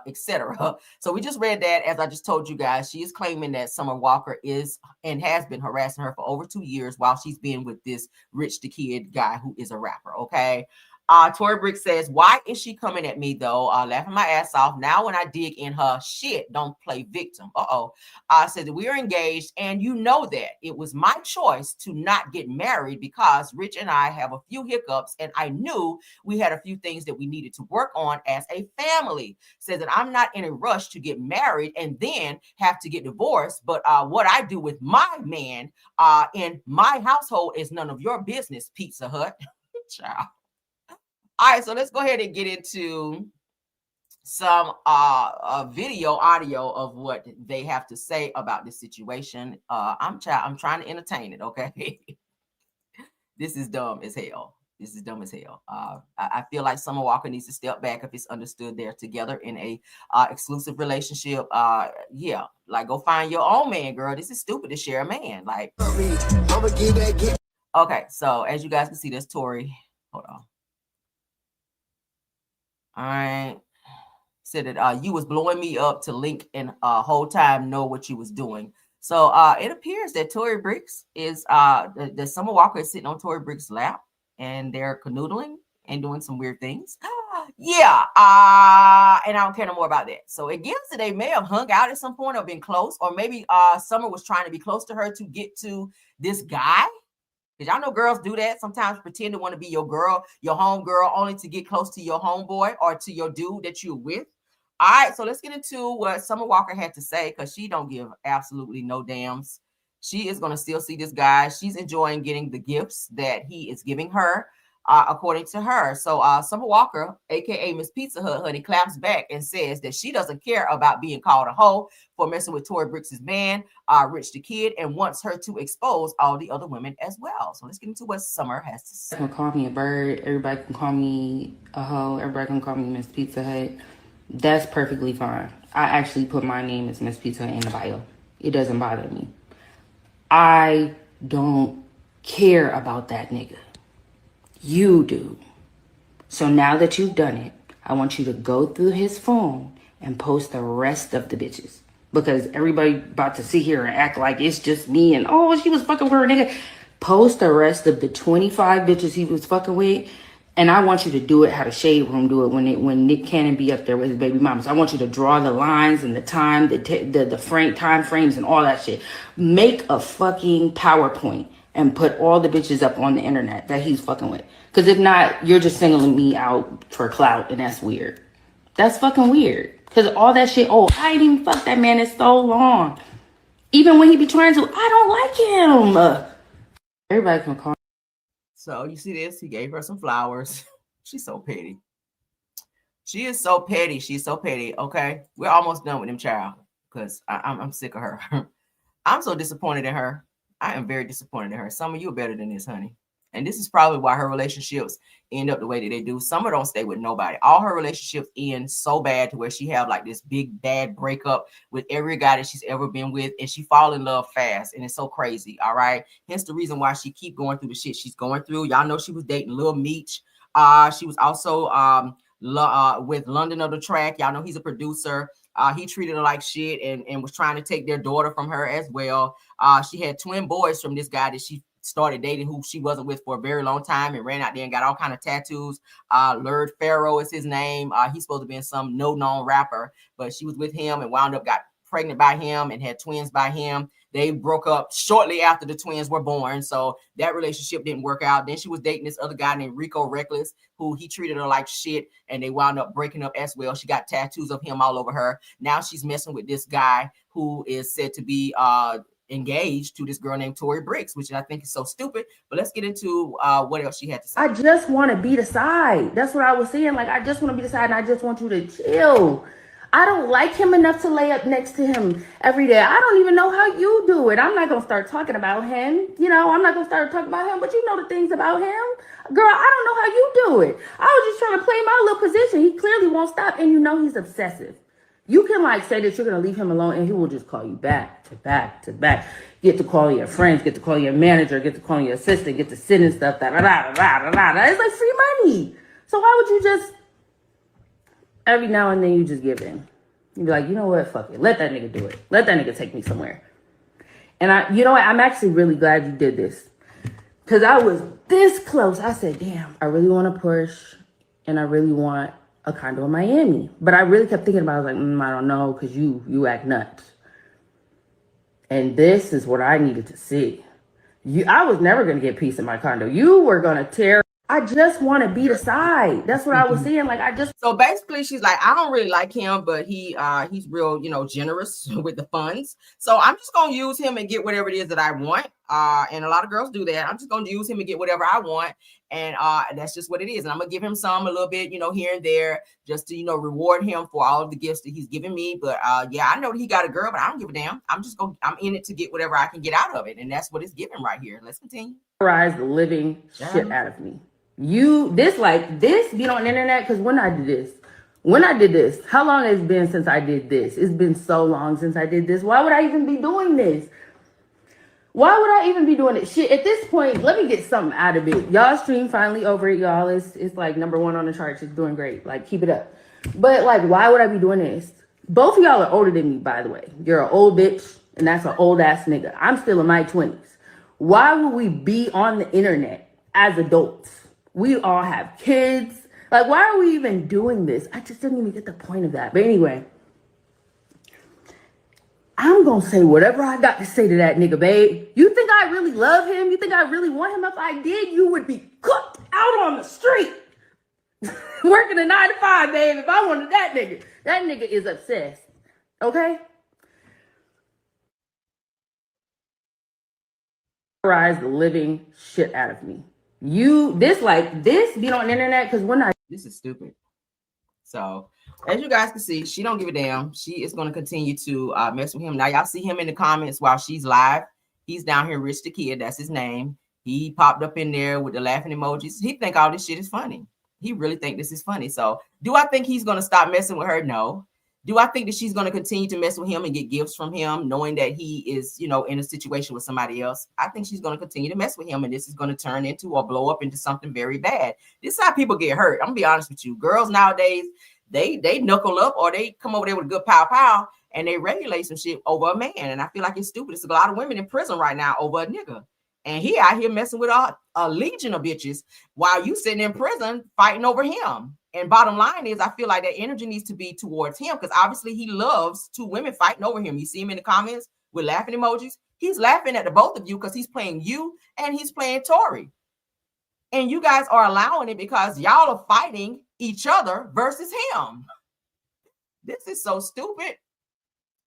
etc. So we just read that, as I just told you guys. She is claiming that Summer Walker is and has been harassing her for over 2 years while she's been with this Rich the Kid guy who is a rapper. Okay. Tory Bricks says, why is she coming at me though? Laughing my ass off. Now when I dig in her shit, don't play victim. Said that we are engaged and you know that it was my choice to not get married because Rich and I have a few hiccups and I knew we had a few things that we needed to work on as a family. Says that I'm not in a rush to get married and then have to get divorced. But what I do with my man in my household is none of your business, Pizza Hut. Child. All right, so let's go ahead and get into some video audio of what they have to say about this situation. I'm trying to entertain it, okay? This is dumb as hell. This is dumb as hell. I feel like Summer Walker needs to step back if it's understood they're together in a exclusive relationship. Yeah, like go find your own man, girl. This is stupid to share a man. Like, okay, so as you guys can see, there's Tory. Hold on. All right. Said that you was blowing me up to link and whole time know what you was doing. So it appears that Tory Bricks is the Summer Walker is sitting on Tory Bricks' lap and they're canoodling and doing some weird things. Yeah. And I don't care no more about that. So it gives that they may have hung out at some point or been close, or maybe Summer was trying to be close to her to get to this guy. Because y'all know girls do that. Sometimes pretend to want to be your girl, your home girl, only to get close to your homeboy or to your dude that you're with. All right, so let's get into what Summer Walker had to say because she don't give absolutely no dams. She is going to still see this guy. She's enjoying getting the gifts that he is giving her, according to her. So Summer Walker, a.k.a. Miss Pizza Hut, honey, claps back and says that she doesn't care about being called a hoe for messing with Tory Bricks' man, Rich the Kid, and wants her to expose all the other women as well. So let's get into what Summer has to say.
Everybody can call me a bird. Everybody can call me a hoe. Everybody can call me Miss Pizza Hut. That's perfectly fine. I actually put my name as Miss Pizza Hut in the bio. It doesn't bother me. I don't care about that nigga. You do. So now that you've done it, I want you to go through his phone and post the rest of the bitches. Because everybody about to sit here and act like it's just me and, oh, she was fucking with her nigga. Post the rest of the 25 bitches he was fucking with. And I want you to do it how the Shade Room do it when Nick Cannon be up there with his baby mamas. I want you to draw the lines and the time, the time frames and all that shit. Make a fucking PowerPoint and put all the bitches up on the internet that he's fucking with. Because if not, you're just singling me out for clout, and that's weird. That's fucking weird. Because all that shit, oh, I ain't even fucked that man in so long. Even when he be trying to, I don't like him. Everybody can call.
So you see this? He gave her some flowers. She's so petty. She is so petty. She's so petty. Okay, we're almost done with him, child. Because I'm sick of her. I'm so disappointed in her. I am very disappointed in her. Some of you are better than this, honey. And this is probably why her relationships end up the way that they do. Some of them don't stay with nobody. All her relationships end so bad to where she have like this big bad breakup with every guy that she's ever been with, and she fall in love fast, and it's so crazy. All right, hence the reason why she keep going through the shit she's going through. Y'all know she was dating Lil Meech. She was also with London of the Track. Y'all know he's a producer. He treated her like shit and was trying to take their daughter from her as well. She had twin boys from this guy that she started dating, who she wasn't with for a very long time, and ran out there and got all kind of tattoos. Lord Pharaoh is his name. He's supposed to be some known rapper, but she was with him and wound up got pregnant by him and had twins by him. They broke up shortly after the twins were born, so that relationship didn't work out. Then she was dating this other guy named Rico Reckless, who he treated her like shit, and they wound up breaking up as well. She got tattoos of him all over her. Now she's messing with this guy who is said to be engaged to this girl named Tory Bricks, which I think is so stupid. But let's get into what else she had to say.
I just want to be the side. That's what I was saying. Like, I just want to be the side, and I just want you to chill. I don't like him enough to lay up next to him every day. I don't even know how you do it. I'm not going to start talking about him. You know, I'm not going to start talking about him, but you know the things about him. Girl, I don't know how you do it. I was just trying to play my little position. He clearly won't stop, and you know he's obsessive. You can like say that you're going to leave him alone, and he will just call you back to back to back. Get to call your friends, get to call your manager, get to call your assistant, get to sending stuff. Da, da, da, da, da, da. It's like free money. So why would you just, every now and then you just give in? You'd be like, you know what, fuck it. Let that nigga do it. Let that nigga take me somewhere. And you know what? I'm actually really glad you did this. Because I was this close. I said, damn, I really want a Porsche, and I really want a condo in Miami. But I really kept thinking about it. I was like, I don't know, because you act nuts. And this is what I needed to see. I was never going to get peace in my condo. You were going to tear. I just want to be the side. That's what I was saying. Like,
So basically, she's like, I don't really like him, but he's real, generous with the funds. So I'm just gonna use him and get whatever it is that I want. And a lot of girls do that. I'm just gonna use him and get whatever I want, and that's just what it is. And I'm gonna give him some a little bit, here and there, just to reward him for all of the gifts that he's given me. But yeah, I know that he got a girl, but I don't give a damn. I'm in it to get whatever I can get out of it, and that's what it's giving right here. Let's continue.
Rise the living shit out of me. This be on the internet, because when I did this, how long has it been since I did this? It's been so long since I did this. Why would I even be doing this? Why would I even be doing it? Shit, at this point, let me get something out of it. Y'all stream finally over it, y'all. It's like #1 on the charts. It's doing great. Like, keep it up. But like, why would I be doing this? Both of y'all are older than me, by the way. You're an old bitch, and that's an old ass nigga. I'm still in my 20s. Why would we be on the internet as adults? We all have kids. Like, why are we even doing this? I just didn't even get the point of that. But anyway, I'm going to say whatever I got to say to that nigga, babe. You think I really love him? You think I really want him? If I did, you would be cooked out on the street. Working a 9 to 5, babe. If I wanted that nigga is obsessed. Okay? Rise the living shit out of me. This be on the internet, because
this is stupid. So as you guys can see, she don't give a damn. She is going to continue to mess with him. Now y'all see him in the comments while she's live. He's down here, Rich the Kid. That's his name. He popped up in there with the laughing emojis. He think all this shit is funny. He really think this is funny. So do I think he's going to stop messing with her? No. Do I think that she's going to continue to mess with him and get gifts from him, knowing that he is, in a situation with somebody else? I think she's going to continue to mess with him, and this is going to turn into or blow up into something very bad. This is how people get hurt. I'm going to be honest with you. Girls nowadays, they knuckle up or they come over there with a good pow, and they regulate some shit over a man. And I feel like it's stupid. It's a lot of women in prison right now over a nigga. And he out here messing with a legion of bitches while you sitting in prison fighting over him. And bottom line is, I feel like that energy needs to be towards him because obviously he loves two women fighting over him. You see him in the comments with laughing emojis. He's laughing at the both of you because he's playing you and he's playing Tori. And you guys are allowing it because y'all are fighting each other versus him. This is so stupid.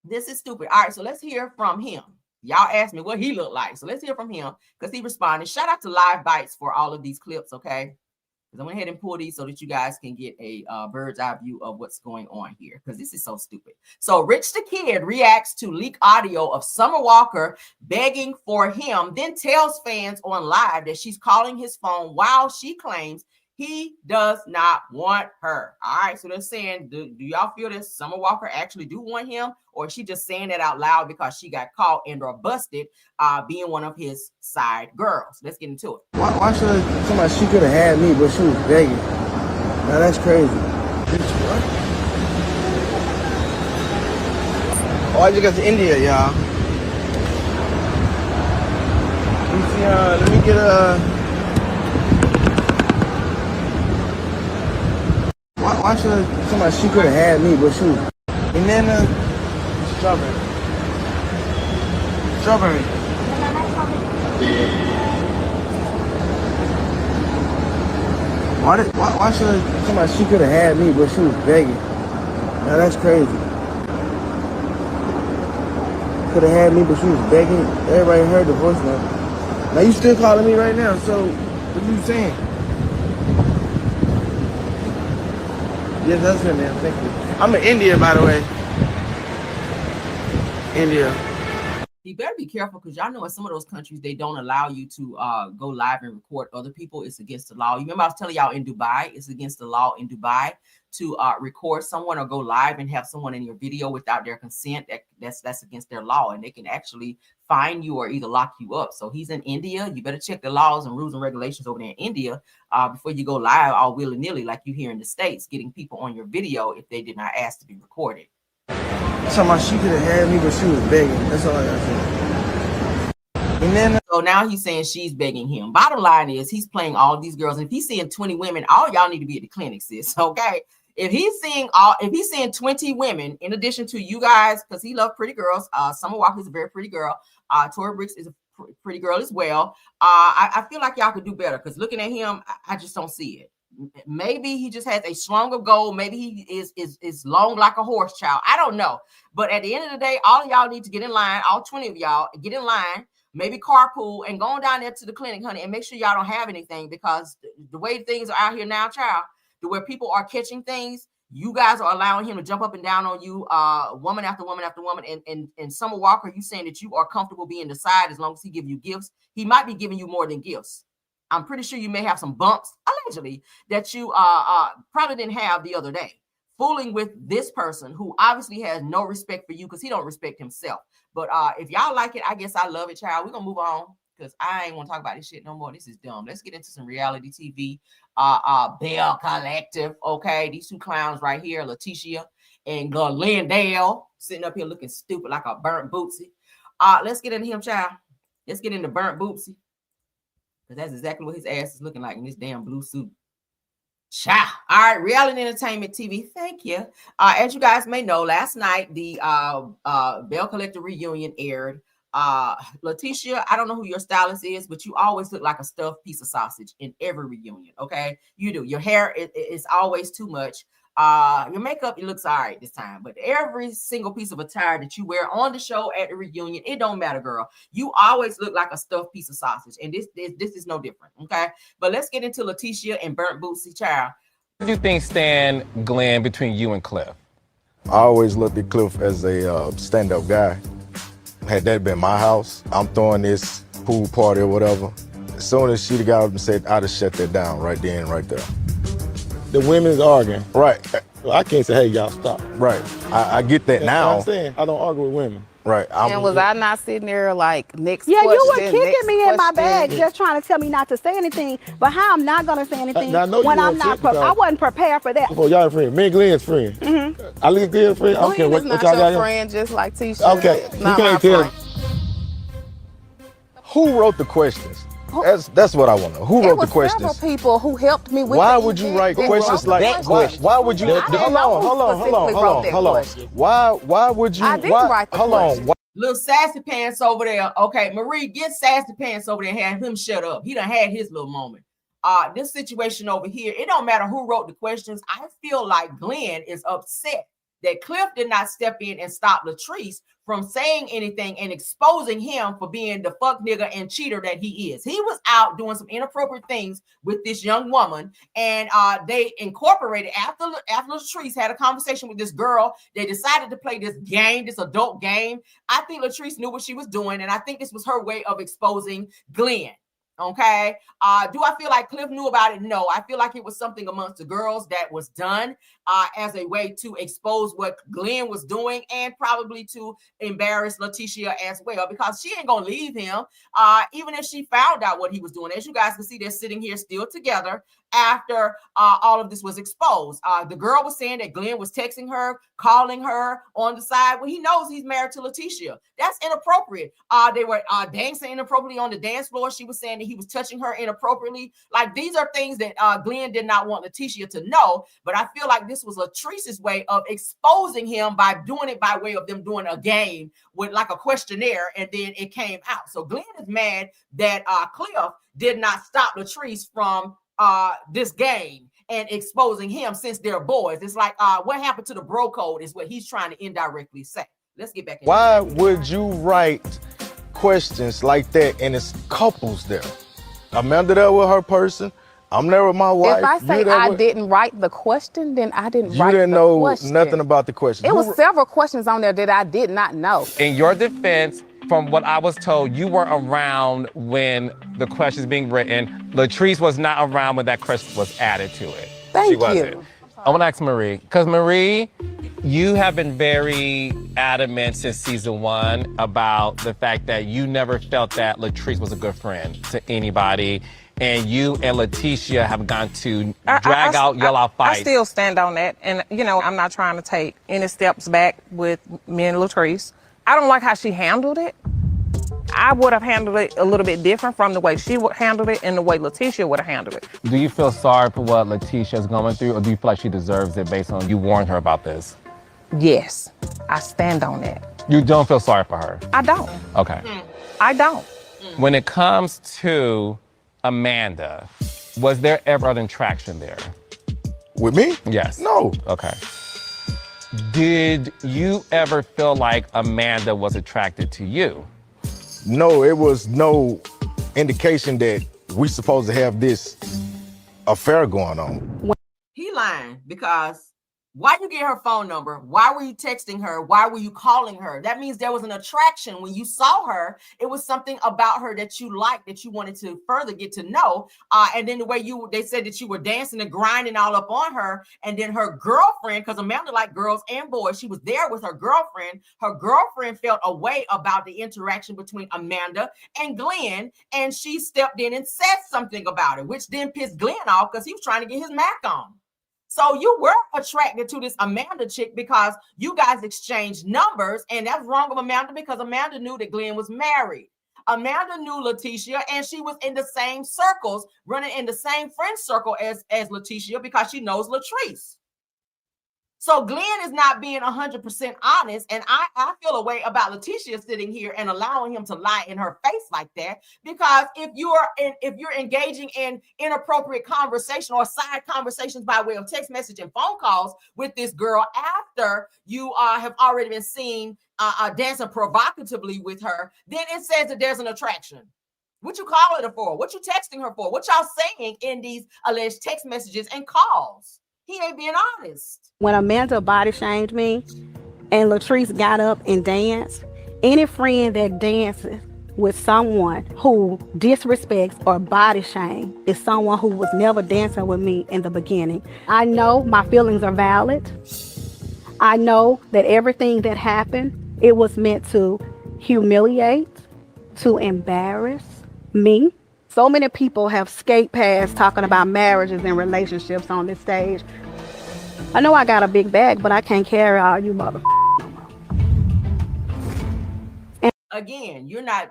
This is stupid. All right, so let's hear from him. Y'all asked me what he looked like. So let's hear from him because he responded. Shout out to Live Bites for all of these clips, okay? Because I went ahead and pulled these so that you guys can get a bird's eye view of what's going on here because this is so stupid. So Rich the Kid reacts to leak audio of Summer Walker begging for him, then tells fans on live that she's calling his phone while she claims he does not want her. All right, so they're saying, do y'all feel that Summer Walker actually do want him, or is she just saying that out loud because she got caught and or busted being one of his side girls? Let's get into it.
Why should somebody? She could have had me, but she was begging. Now that's crazy. What? Oh, I just got to India, y'all. Let me get a. Why should somebody? She could have had me, but she was. Banana, strawberry. Why should somebody? She could have had me, but she was begging. Now that's crazy. Could have had me, but she was begging. Everybody heard the voice now. Now you still calling me right now? So what are you saying? Yes, that's good, man. Thank you. I'm in India, by the way. India.
You better be careful because y'all know in some of those countries, they don't allow you to go live and record other people. It's against the law. You remember I was telling y'all in Dubai, it's against the law in Dubai to record someone or go live and have someone in your video without their consent. That's against their law, and they can actually fine you or either lock you up. So he's in India. You better check the laws and rules and regulations over there in India before you go live all willy-nilly like you here in the States, getting people on your video if they did not ask to be recorded.
Somebody, she could have had me, but she was begging. That's all I got to say. And then,
so now he's saying she's begging him. Bottom line is he's playing all these girls. And if he's seeing 20 women, all y'all need to be at the clinic, sis. Okay. If he's seeing 20 women in addition to you guys, because he loves pretty girls. Summer Walker is a very pretty girl. Tori Bricks is a pretty girl as well. I feel like y'all could do better because looking at him, I just don't see it. Maybe he just has a stronger goal. Maybe he is long like a horse, child. I don't know. But at the end of the day, all of y'all need to get in line. All 20 of y'all get in line, maybe carpool and go on down there to the clinic, honey, and make sure y'all don't have anything because the way things are out here now, child, to where people are catching things, you guys are allowing him to jump up and down on you, woman after woman after woman. And Summer Walker, you saying that you are comfortable being the side as long as he give you gifts. He might be giving you more than gifts. I'm pretty sure you may have some bumps, allegedly, that you probably didn't have the other day. Fooling with this person who obviously has no respect for you because he don't respect himself. But if y'all like it, I guess I love it, child. We're going to move on because I ain't want to talk about this shit no more. This is dumb. Let's get into some reality TV. Bale Collective, okay? These two clowns right here, Letitia and Glendale, sitting up here looking stupid like a burnt bootsy. Let's get into him, child. Let's get into burnt bootsy. Because that's exactly what his ass is looking like in this damn blue suit. Ciao. All right, reality entertainment TV. Thank you. As you guys may know, last night the Bale Collective reunion aired. Letitia, I don't know who your stylist is, but you always look like a stuffed piece of sausage in every reunion. Okay, you do. Your hair is always too much. Your makeup, it looks all right this time, but every single piece of attire that you wear on the show at the reunion, it don't matter, girl. You always look like a stuffed piece of sausage, and this is no different, okay? But let's get into Letitia and Burnt Bootsy, child.
What do you think stand, Glenn, between you and Cliff?
I always looked at Cliff as a stand-up guy. Had that been my house, I'm throwing this pool party or whatever. As soon as she got up and said, I'd have shut that down right then and right there.
the women's arguing.
Right.
So I can't say, hey, y'all stop.
Right. I get that
That's
now.
what I'm saying. I don't argue with women.
Right.
And was I not sitting there like, next
Yeah,
question?
you were kicking
next
me in my
question?
bag, just trying to tell me not to say anything. But how I'm not gonna say anything
I know you
when I'm
weren't
not?
kicked because-
I wasn't prepared for that.
Before y'all friends, me and Glenn's friend. I leave Glenn's friend. I don't care
Glenn
what
is
y'all
not
got
your
here.
friend, just like Tisha.
Okay,
It's
you
not my
can't tell.
friend.
Who wrote the questions? That's what I want to know. Who
It
wrote the
was
questions?
several people who helped me with
Why
the
would you
event
write
that
questions
wrote
like
the
that? Why would you?
I didn't know who specifically wrote that question.
Why would you?
I didn't
why,
write the
hold
question.
on.
Little sassy pants over there. Okay, Marie, get sassy pants over there and have him shut up. He done had his little moment. This situation over here, it don't matter who wrote the questions. I feel like Glenn is upset that Cliff did not step in and stop Latrice from saying anything and exposing him for being the fuck nigga and cheater that he is. He was out doing some inappropriate things with this young woman, and they incorporated after Latrice had a conversation with this girl. They decided to play this game, this adult game. I think Latrice knew what she was doing, and I think this was her way of exposing Glenn. Okay. Do I feel like Cliff knew about it? No, I feel like it was something amongst the girls that was done as a way to expose what Glenn was doing and probably to embarrass Letitia as well, because she ain't gonna leave him even if she found out what he was doing. As you guys can see, they're sitting here still together after all of this was exposed. The girl was saying that Glenn was texting her, calling her on the side. Well, he knows he's married to Letitia. That's inappropriate. They were dancing inappropriately on the dance floor. She was saying that he was touching her inappropriately. Like, these are things that Glenn did not want Letitia to know, but I feel like this was Latrice's way of exposing him by doing it by way of them doing a game with like a questionnaire, and then it came out. So Glenn is mad that Cliff did not stop Latrice from this game and exposing him since they're boys. It's like what happened to the bro code is what he's trying to indirectly say. Let's get back in.
Why would you write questions like that and it's couples there? Amanda there with her person. I'm there with my wife.
If I say I didn't write the question, then I didn't write the question.
You didn't know nothing about the question.
It was several questions on there that I did not know.
In your defense, from what I was told, you were around when the question's being written. Latrice was not around when that question was added to it.
Thank
She wasn't.
you.
I want to ask Marie, because Marie, you have been very adamant since season 1 about the fact that you never felt that Latrice was a good friend to anybody, and you and Letitia have gone to drag out, yell out fights.
I still stand on that, and I'm not trying to take any steps back with me and Latrice. I don't like how she handled it. I would have handled it a little bit different from the way she would handle it and the way Letitia would have handled it.
Do you feel sorry for what Letitia's going through, or do you feel like she deserves it based on you warned her about this?
Yes, I stand on that.
You don't feel sorry for her?
I don't.
Okay.
I don't.
When it comes to Amanda, was there ever an attraction there?
With me?
Yes.
No.
Okay. Did you ever feel like Amanda was attracted to you?
No, it was no indication that we supposed to have this affair going on.
He lying, because why you get her phone number? Why were you texting her? Why were you calling her? That means there was an attraction. When you saw her, it was something about her that you liked, that you wanted to further get to know. And then the way they said that you were dancing and grinding all up on her. And then her girlfriend, because Amanda liked girls and boys, she was there with her girlfriend. Her girlfriend felt a way about the interaction between Amanda and Glenn. And she stepped in and said something about it, which then pissed Glenn off because he was trying to get his Mac on. So you were attracted to this Amanda chick because you guys exchanged numbers, and that's wrong of Amanda because Amanda knew that Glenn was married. Amanda knew Letitia, and she was in the same circles, running in the same friend circle as Letitia because she knows Latrice. So Glenn is not being 100% honest, and I feel a way about Letitia sitting here and allowing him to lie in her face like that, because if you're engaging in inappropriate conversation or side conversations by way of text message and phone calls with this girl after you have already been seen dancing provocatively with her, then it says that there's an attraction. What you calling her for? What you texting her for? What y'all saying in these alleged text messages and calls? He ain't being honest.
When Amanda body shamed me and Latrice got up and danced, any friend that dances with someone who disrespects or body shame is someone who was never dancing with me in the beginning. I know my feelings are valid. I know that everything that happened, it was meant to humiliate, to embarrass me. So many people have skate past talking about marriages and relationships on this stage. I know I got a big bag, but I can't carry all you motherfuckers.
Again, you're not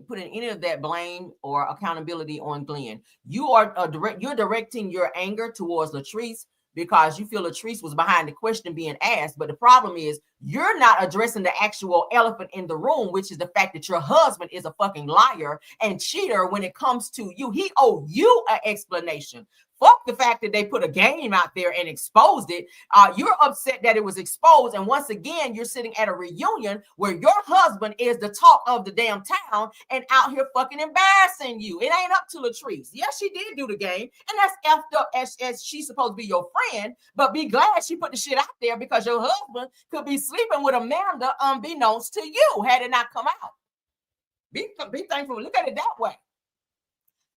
putting any of that blame or accountability on Glenn. You are you're directing your anger towards Latrice because you feel Latrice was behind the question being asked. But the problem is you're not addressing the actual elephant in the room, which is the fact that your husband is a fucking liar and cheater when it comes to you. He owed you an explanation. Fuck the fact that they put a game out there and exposed it. You're upset that it was exposed. And once again, you're sitting at a reunion where your husband is the talk of the damn town and out here fucking embarrassing you. It ain't up to Latrice. Yes, she did do the game. And that's effed up as she's supposed to be your friend. But be glad she put the shit out there because your husband could be sleeping with Amanda unbeknownst to you had it not come out. Be thankful. Look at it that way.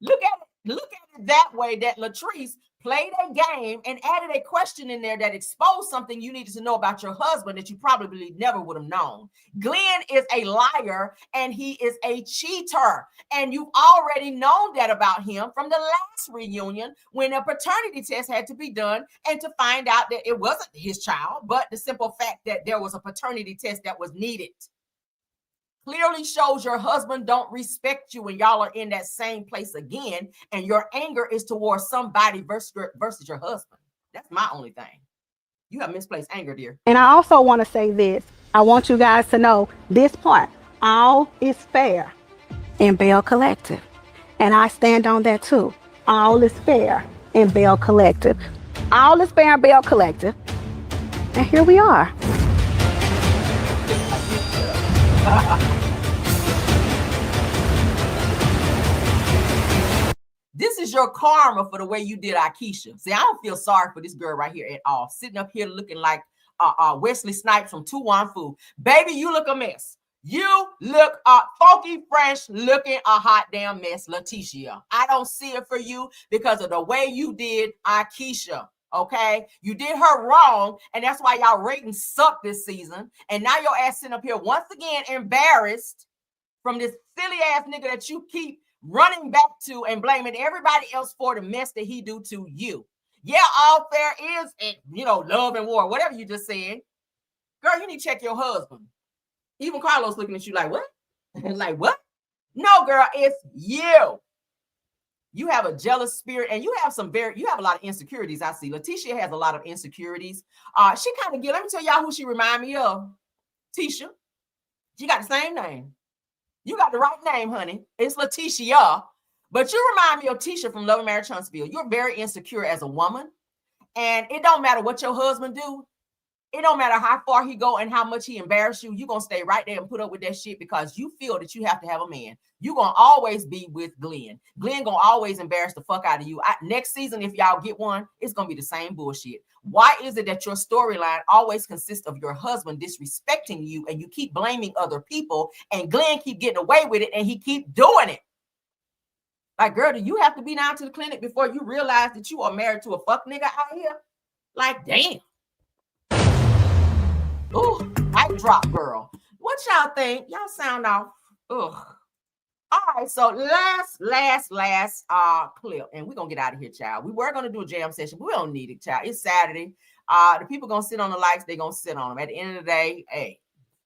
Look at it that way, that Latrice played a game and added a question in there that exposed something you needed to know about your husband that you probably never would have known. Glenn is a liar and he is a cheater. And you've already known that about him from the last reunion when a paternity test had to be done and to find out that it wasn't his child, but the simple fact that there was a paternity test that was needed. Clearly shows your husband don't respect you when y'all are in that same place again, and your anger is towards somebody versus your husband. That's my only thing. You have misplaced anger, dear.
And I also want to say this. I want you guys to know this part. All is fair in Bale Collective. And I stand on that too. All is fair in Bale Collective. All is fair in Bale Collective. And here we are.
This is your karma for the way you did Akeisha. See, I don't feel sorry for this girl right here at all. Sitting up here looking like Wesley Snipes from 2-1-Fu. Baby, you look a mess. You look funky, fresh, looking a hot damn mess, Leticia. I don't see it for you because of the way you did Akeisha. Okay, you did her wrong, and that's why y'all ratings suck this season. And now your ass sitting up here once again embarrassed from this silly ass nigga that you keep running back to and blaming everybody else for the mess that he do to you. Yeah, all fair is, love and war, whatever you just said. Girl, you need to check your husband. Even Carlos looking at you like, what? Like, what? No, girl, it's you. You have a jealous spirit, and you have a lot of insecurities. I see. Leticia has a lot of insecurities. She kind of let me tell y'all who she remind me of. Tisha. She got the same name. You got the right name, honey. It's Leticia. But you remind me of Tisha from Love and Marriage Huntsville. You're very insecure as a woman. And it don't matter what your husband do. It don't matter how far he go and how much he embarrass you. You're going to stay right there and put up with that shit because you feel that you have to have a man. You're going to always be with Glenn. Glenn going to always embarrass the fuck out of you. Next season, if y'all get one, it's going to be the same bullshit. Why is it that your storyline always consists of your husband disrespecting you and you keep blaming other people and Glenn keep getting away with it and he keep doing it? Like, girl, do you have to be down to the clinic before you realize that you are married to a fuck nigga out here? Like, damn. Ooh, mic drop, girl. What y'all think? Y'all sound off. Ugh. All right, so last clip, and we're gonna get out of here, child. We were gonna do a jam session, but we don't need it, child. It's Saturday. The people gonna sit on the likes, they gonna sit on them. At the end of the day, hey,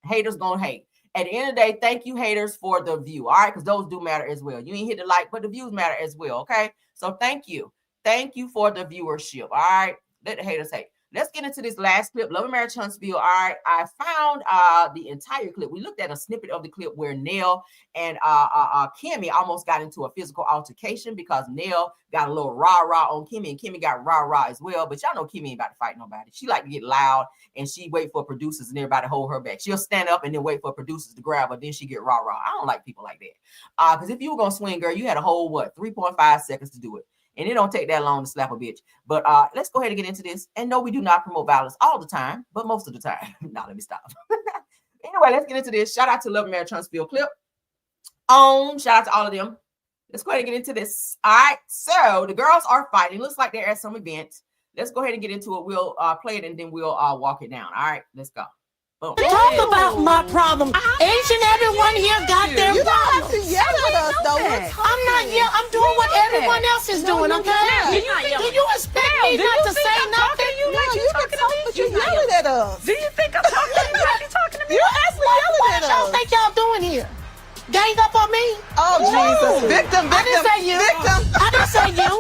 haters gonna hate. At the end of the day, thank you, haters, for the view. All right, because those do matter as well. You ain't hit the like, but the views matter as well. Okay, so thank you for the viewership. All right, let the haters hate. Let's get into this last clip. Love and Marriage Huntsville. All right, I found the entire clip. We looked at a snippet of the clip where Nell and Kimmy almost got into a physical altercation because Nell got a little rah-rah on Kimmy, and Kimmy got rah-rah as well. But y'all know Kimmy ain't about to fight nobody. She like to get loud, and she wait for producers and everybody to hold her back. She'll stand up and then wait for producers to grab her, then she get rah-rah. I don't like people like that. Because if you were going to swing, girl, you had a whole, 3.5 seconds to do it. And it don't take that long to slap a bitch. But let's go ahead and get into this. And no, we do not promote violence all the time, but most of the time. Now, let me stop. Anyway, let's get into this. Shout out to Love and Marriage Huntsville clip. On. Shout out to all of them. Let's go ahead and get into this. All right. So the girls are fighting. Looks like they're at some event. Let's go ahead and get into it. We'll play it and then we'll walk it down. All right. Let's go. Boom.
Talk about my problem. Each and everyone here got their
You don't
problem.
have to yell at us, though.
I'm not yelling. I'm doing what everyone else is doing, okay? Do you expect me not to say nothing?
You can talk, but you're yelling at us.
Do you think I'm talking to you like you're talking to me?
You're actually yelling
What
at
y'all
us.
think y'all doing here? Gang up on me?
Oh, Jesus. Victim,
I didn't say you.
victim.
I didn't say you.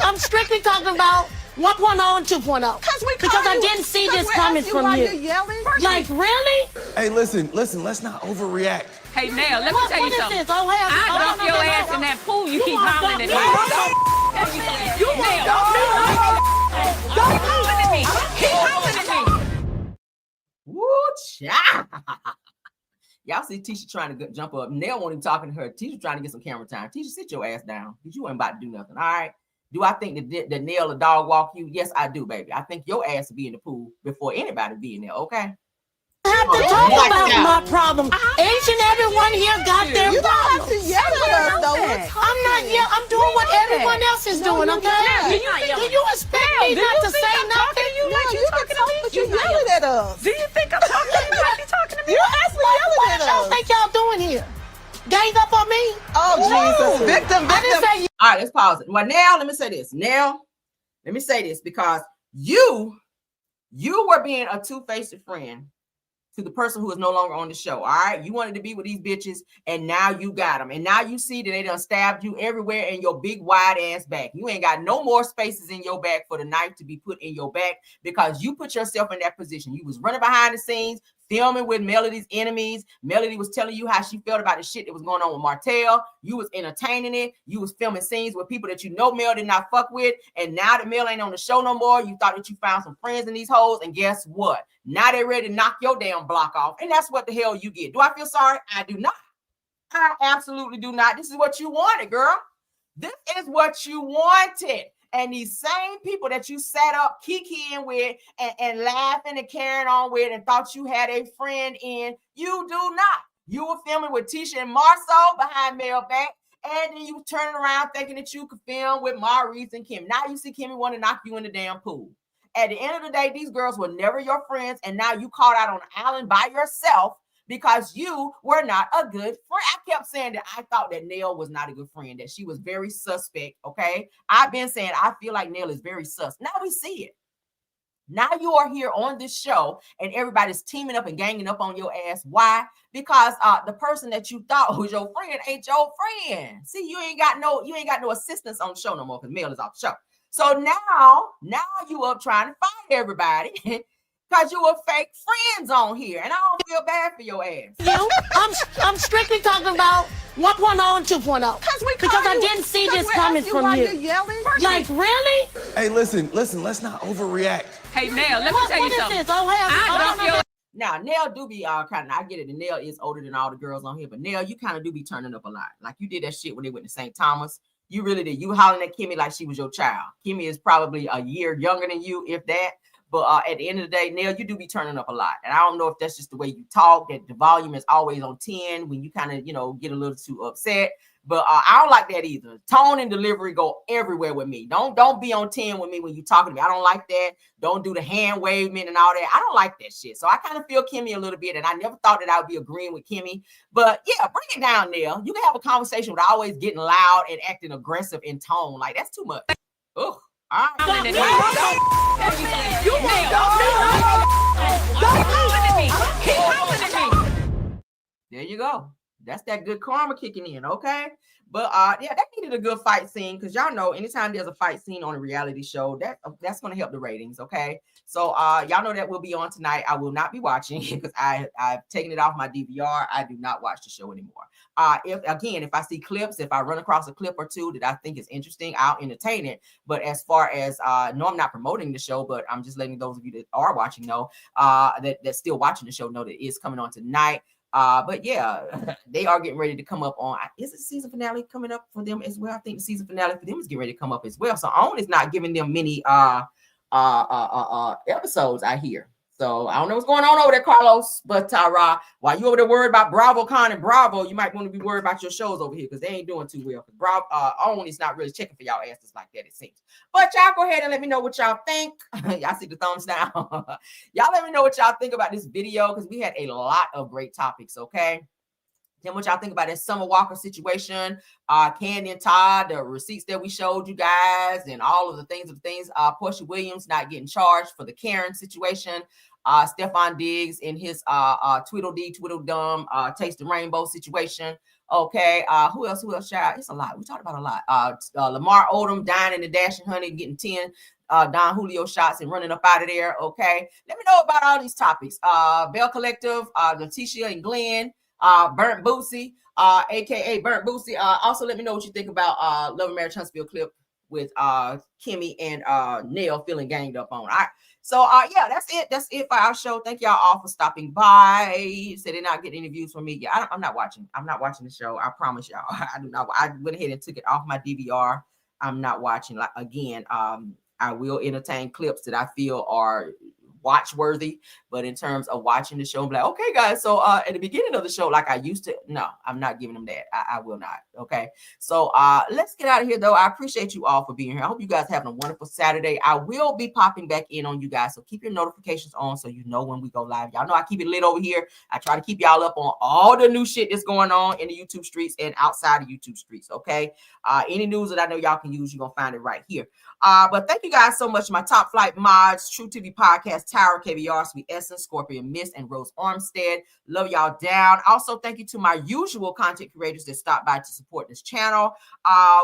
I'm strictly talking about 1.0 and 2.0. Because I didn't see this coming from you. Like, really?
Hey, listen, let's not overreact.
Hey, Nell, let me tell you something.
Oh, hell,
I dump your ass in that pool. You keep hollering at me. You Nell. Don't holler at me. Keep hollering at me.
Woo, child. Y'all see Tisha trying to jump up. Nell won't even talking to her. Tisha trying to get some camera time. Tisha, sit your ass down because you ain't about to do nothing. All right. Do I think that Nell a dog walk you? Yes, I do, baby. I think your ass will be in the pool before anybody be in there. Okay.
I have to talk about my problem. Each and everyone here got their
You don't have
problem.
to yell at us, though.
I'm not yelling. I'm doing what everyone else is doing, okay? Do you expect me not to say nothing?
You can talk, but you're yelling at us.
Do you think I'm talking to you like you're talking to me?
You're actually yelling
What
at
y'all
us.
think y'all doing here? Gang up on me?
Oh, Jesus. Victim,
I didn't say you.
All right, let's pause it. Well, now let me say this. Now, let me say this because you were being a two-faced friend to the person who is no longer on the show. All right. You wanted to be with these bitches and now you got them. And now you see that they done stabbed you everywhere in your big wide ass back. You ain't got no more spaces in your back for the knife to be put in your back because you put yourself in that position. You was running behind the scenes, filming with Melody's enemies. Melody was telling you how she felt about the shit that was going on with Martell. You was entertaining it. You was filming scenes with people that you know Mel did not fuck with. And now that Mel ain't on the show no more, you thought that you found some friends in these hoes. And guess what? Now they're ready to knock your damn block off. And that's what the hell you get. Do I feel sorry? I do not. I absolutely do not. This is what you wanted, girl. This is what you wanted. And these same people that you sat up kikiing with and laughing and carrying on with and thought you had a friend in, you do not. You were filming with Tisha and Marceau behind Mel back, and then you turning around thinking that you could film with Maurice and Kim. Now you see Kimmy want to knock you in the damn pool. At the end of the day, these girls were never your friends, and now you caught out on an island by yourself because you were not a good friend. I kept saying that I thought that Nell was not a good friend, that she was very suspect, okay? I've been saying I feel like Nell is very sus. Now we see it. Now you are here on this show and everybody's teaming up and ganging up on your ass. Why? Because the person that you thought was your friend ain't your friend. See, you ain't got no assistance on the show no more because Mel is off the show. So now you up trying to fight everybody because you were fake friends on here. And I don't feel bad for your ass.
I'm strictly talking about 1.0 and 2.0. Because I didn't see this coming from you. Like, really?
Hey, listen, let's not overreact.
Hey, Nell, let me tell you something.
Oh, hell,
Now, Nell do be kind of, I get it, and Nell is older than all the girls on here, but Nell, you kind of do be turning up a lot. Like, you did that shit when they went to St. Thomas. You really did. You hollering at Kimmy like she was your child. Kimmy is probably a year younger than you, if that. But at the end of the day, Nell, you do be turning up a lot. And I don't know if that's just the way you talk, that the volume is always on 10 when you kind of, get a little too upset. But I don't like that either. Tone and delivery go everywhere with me. Don't be on 10 with me when you talking to me. I don't like that. Don't do the hand waving and all that. I don't like that shit. So I kind of feel Kimmy a little bit. And I never thought that I would be agreeing with Kimmy. But yeah, bring it down, Nell. You can have a conversation without always getting loud and acting aggressive in tone. Like, that's too much. Ugh. All right. There you go. That's that good karma kicking in, okay? But yeah, that needed a good fight scene because y'all know anytime there's a fight scene on a reality show, that's going to help the ratings, okay? So y'all know that will be on tonight. I will not be watching because I've taken it off my DVR. I do not watch the show anymore. If I see clips, if I run across a clip or two that I think is interesting, I'll entertain it. But as far as no, I'm not promoting the show, but I'm just letting those of you that are watching know that's still watching the show know that it is coming on tonight. But yeah, they are getting ready to come up on, is it season finale coming up for them as well? I think the season finale for them is getting ready to come up as well. So OWN is not giving them many episodes, I hear. So I don't know what's going on over there, Carlos. But while you over there worried about BravoCon and Bravo, you might want to be worried about your shows over here because they ain't doing too well. Bravo OWN is not really checking for y'all asses like that, it seems. But y'all go ahead and let me know what y'all think. Y'all see the thumbs down. Y'all let me know what y'all think about this video because we had a lot of great topics, okay? Then what y'all think about that Summer Walker situation, Kandi and Todd, the receipts that we showed you guys, and all of the things. Porsha Williams not getting charged for the Karen situation. Stefon Diggs in his Tweedledum, Taste the Rainbow situation. Okay, who else? Child? It's a lot. We talked about a lot. Lamar Odom dying in the Dashing Honey, getting 10 Don Julio shots and running up out of there. Okay, let me know about all these topics. Bale Collective, Letitia and Glenn. Burnt Boosie, aka Burnt Boosie. Also let me know what you think about Love and Marriage Huntsville clip with Kimmy and Nell feeling ganged up on. All right. So yeah, that's it for our show. Thank y'all all for stopping by. Said they're not getting any views from me. Yeah, I'm not watching the show. I promise y'all. I do not. I went ahead and took it off my DVR. I'm not watching. Like again, I will entertain clips that I feel are watch worthy, but in terms of watching the show, I'm like, okay, guys. So at the beginning of the show, like I used to, no, I'm not giving them that. I will not. Okay. So let's get out of here though. I appreciate you all for being here. I hope you guys having a wonderful Saturday. I will be popping back in on you guys. So keep your notifications on so you know when we go live. Y'all know I keep it lit over here. I try to keep y'all up on all the new shit that's going on in the YouTube streets and outside of YouTube streets. Okay. Any news that I know y'all can use, you're going to find it right here. But thank you guys so much. My top flight mods, True TV Podcast, Tower, KBR, Sweet Essence, Scorpion Mist, and Rose Armstead. Love y'all down. Also, thank you to my usual content creators that stop by to support this channel.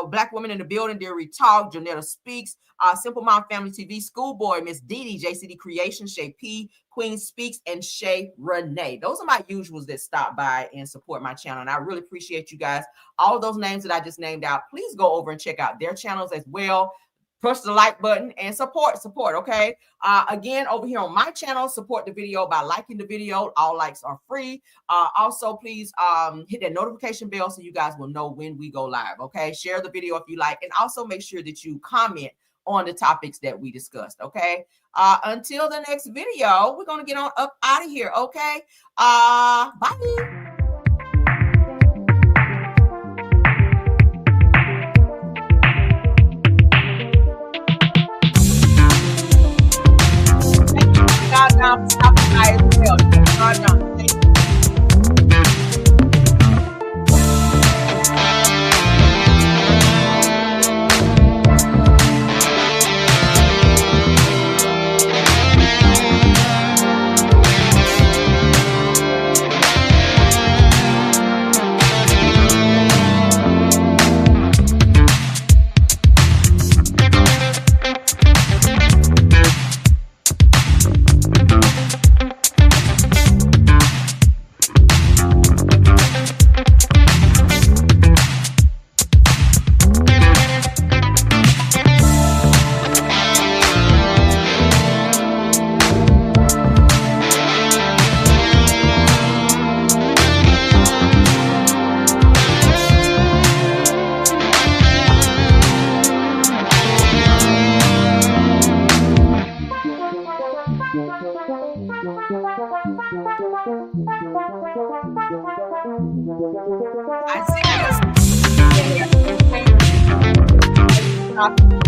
Black Women in the Building, Dear Talk, Janetta Speaks, Simple Mom Family TV, Schoolboy, Miss Dee Dee, JCD Creation, Shay P, Queen Speaks, and Shay Renee. Those are my usuals that stop by and support my channel. And I really appreciate you guys. All of those names that I just named out, please go over and check out their channels as well. Push the like button and support, okay? Again, over here on my channel, support the video by liking the video. All likes are free. Also, please hit that notification bell so you guys will know when we go live, okay? Share the video if you like, and also make sure that you comment on the topics that we discussed, okay? Until the next video, we're going to get on up out of here, okay? Bye. God, stop by as well. God, thank you. I see this.